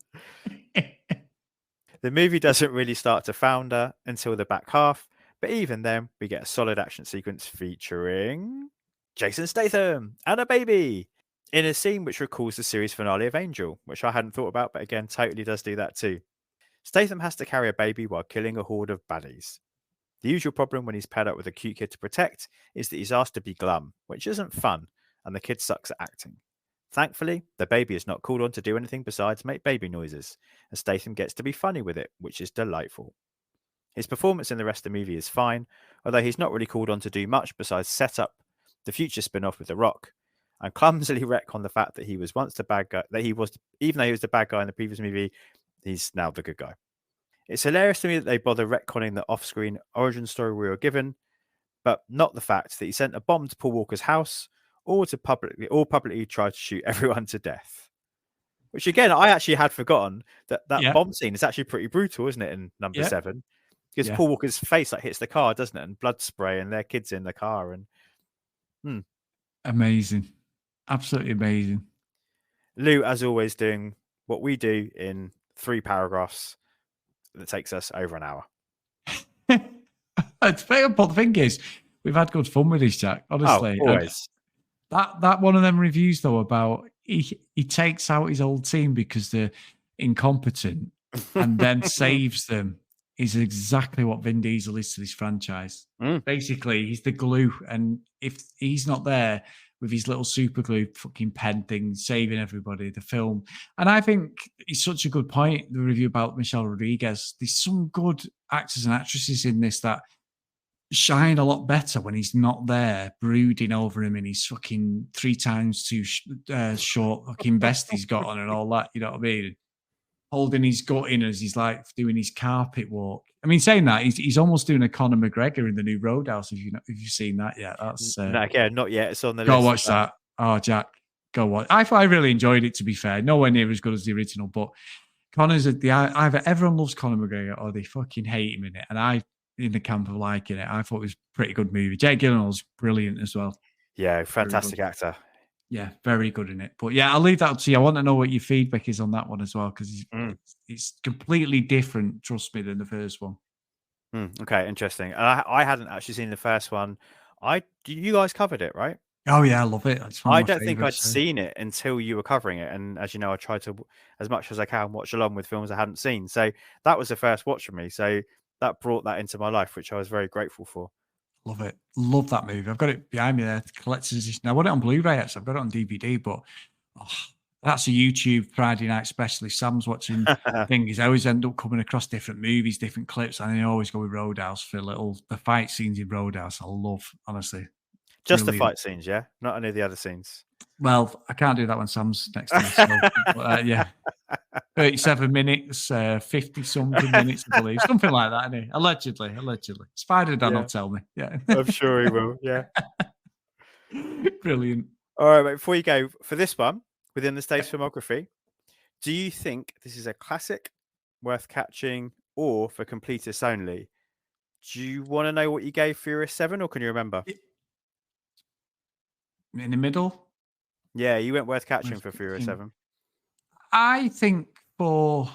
The movie doesn't really start to founder until the back half, but even then, we get a solid action sequence featuring Jason Statham and a baby in a scene which recalls the series finale of Angel, which I hadn't thought about, but again, totally does do that too. Statham has to carry a baby while killing a horde of baddies. The usual problem when he's paired up with a cute kid to protect is that he's asked to be glum, which isn't fun, and the kid sucks at acting. Thankfully, the baby is not called on to do anything besides make baby noises, and Statham gets to be funny with it, which is delightful. His performance in the rest of the movie is fine, although he's not really called on to do much besides set up the future spin-off with The Rock, and clumsily wreck on the fact that he was once the bad guy, even though he was the bad guy in the previous movie, he's now the good guy. It's hilarious to me that they bother retconning the off-screen origin story we were given, but not the fact that he sent a bomb to Paul Walker's house or publicly tried to shoot everyone to death. Which again, I actually had forgotten that bomb scene is actually pretty brutal, isn't it, in number 7? Because Paul Walker's face hits the car, doesn't it? And blood spray and their kids in the car. And amazing. Absolutely amazing. Lou, as always, doing what we do in 3 paragraphs that takes us over an hour. It's fair, but the thing is, we've had good fun with this, Jack. Honestly, always. That one of them reviews though about he takes out his old team because they're incompetent and then saves them is exactly what Vin Diesel is to this franchise. Basically, he's the glue, and if he's not there with his little super glue fucking pen thing, saving everybody, the film. And I think it's such a good point, the review about Michelle Rodriguez. There's some good actors and actresses in this that shine a lot better when he's not there, brooding over him in his fucking 3 times too short fucking vest he's got on and all that, you know what I mean? Holding his gut in as he's like doing his carpet walk. I mean, saying that, he's almost doing a Conor McGregor in the new Roadhouse. If you've seen that yet, that's not yet. It's on the list. Go watch that. Oh, Jack, go watch. I really enjoyed it. To be fair, nowhere near as good as the original, but Conor's either everyone loves Conor McGregor or they fucking hate him in it, and I in the camp of liking it. I thought it was a pretty good movie. Jake Gyllenhaal's brilliant as well. Yeah, fantastic actor. Yeah, very good in it. But yeah, I'll leave that up to you. I want to know what your feedback is on that one as well, because it's completely different, trust me, than the first one. Okay, interesting. I hadn't actually seen the first one. You guys covered it, right? Oh yeah, I love it. It's one I of my don't think I'd favorites. seen it until you were covering it, and as you know, I try to, as much as I can, watch along with films I hadn't seen. So that was the first watch for me. So that brought that into my life, which I was very grateful for. Love it. Love that movie. I've got it behind me there. Collector's edition. I want it on Blu-ray, actually. I've got it on DVD, but oh, that's a YouTube Friday night special. If Sam's watching things, I always end up coming across different movies, different clips, and I always go with Roadhouse for the fight scenes in Roadhouse. I love, honestly. Just the Brilliant. fight scenes, yeah? Not any of the other scenes. Well, I can't do that when Sam's next to me. So, yeah. 37 minutes, 50 something minutes, I believe. Something like that, isn't it? Allegedly. Spider Dan will tell me. Yeah. I'm sure he will. Yeah. Brilliant. All right, mate, before you go, for this one, within the Stath's filmography, do you think this is a classic, worth catching, or for completists only? Do you want to know what you gave Furious 7, or can you remember? In the middle? Yeah, you went worth catching for Furious 7. I think for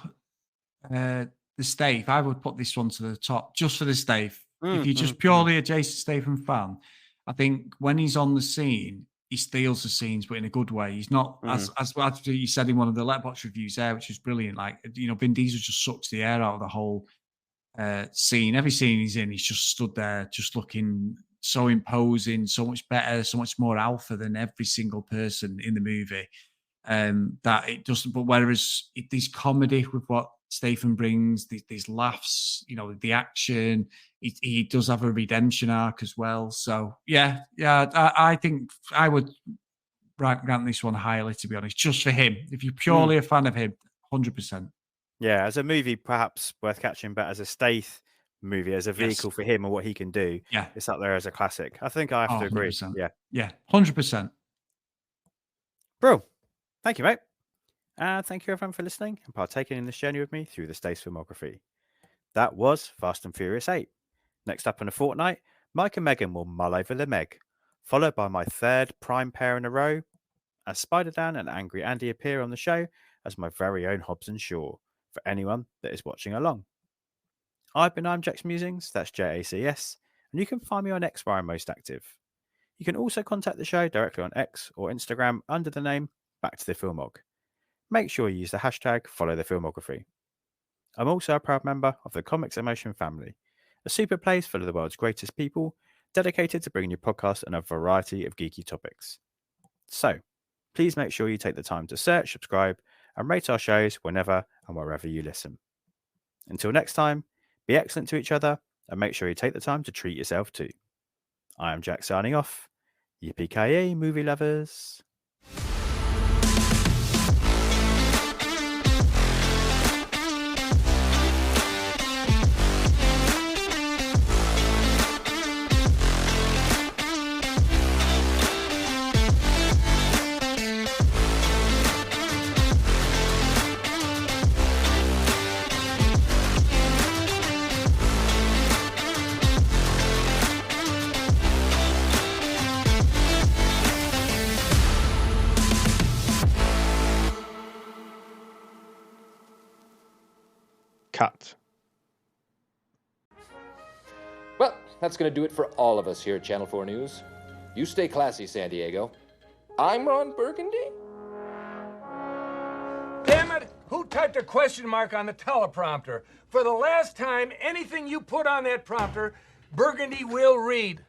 the Stath, I would put this one to the top just for the Stath. If you're just purely a Jason Statham fan, I think when he's on the scene, he steals the scenes, but in a good way. He's not as you said in one of the letterboxd reviews there, which is brilliant. Like, you know, Vin Diesel just sucks the air out of the whole scene. Every scene he's in, he's just stood there, just looking so imposing, so much better, so much more alpha than every single person in the movie. That it doesn't. But whereas this comedy with what Statham brings, these laughs, you know, the action, he does have a redemption arc as well. So yeah, I think I would grant this one highly, to be honest, just for him. If you're purely a fan of him, 100%. Yeah, as a movie, perhaps worth catching, but as a Stath movie, as a vehicle for him and what he can do, it's up there as a classic. I think I have to agree. 100%. Yeah, 100%. Bro, thank you, mate. And thank you, everyone, for listening and partaking in this journey with me through the Stath's filmography. That was Fast and Furious 8. Next up in a fortnight, Mike and Megan will mull over the Meg, followed by my third prime pair in a row, as Spider Dan and Angry Andy appear on the show as my very own Hobbs and Shaw, for anyone that is watching along. I'm Jack's Musings, that's JACS, and you can find me on X where I'm most active. You can also contact the show directly on X or Instagram under the name Back to the Filmog. Make sure you use the hashtag #FollowTheFilmography. I'm also a proud member of the Comics Emotion family, a super place full of the world's greatest people, dedicated to bringing you podcasts and a variety of geeky topics. So, please make sure you take the time to search, subscribe, and rate our shows whenever and wherever you listen. Until next time, be excellent to each other and make sure you take the time to treat yourself too. I am Jack signing off. Yippee-ki-yay, movie lovers. Cut. Well, that's going to do it for all of us here at Channel 4 News. You stay classy, San Diego. I'm Ron Burgundy. Damn it! Who typed a question mark on the teleprompter? For the last time, anything you put on that prompter, Burgundy will read.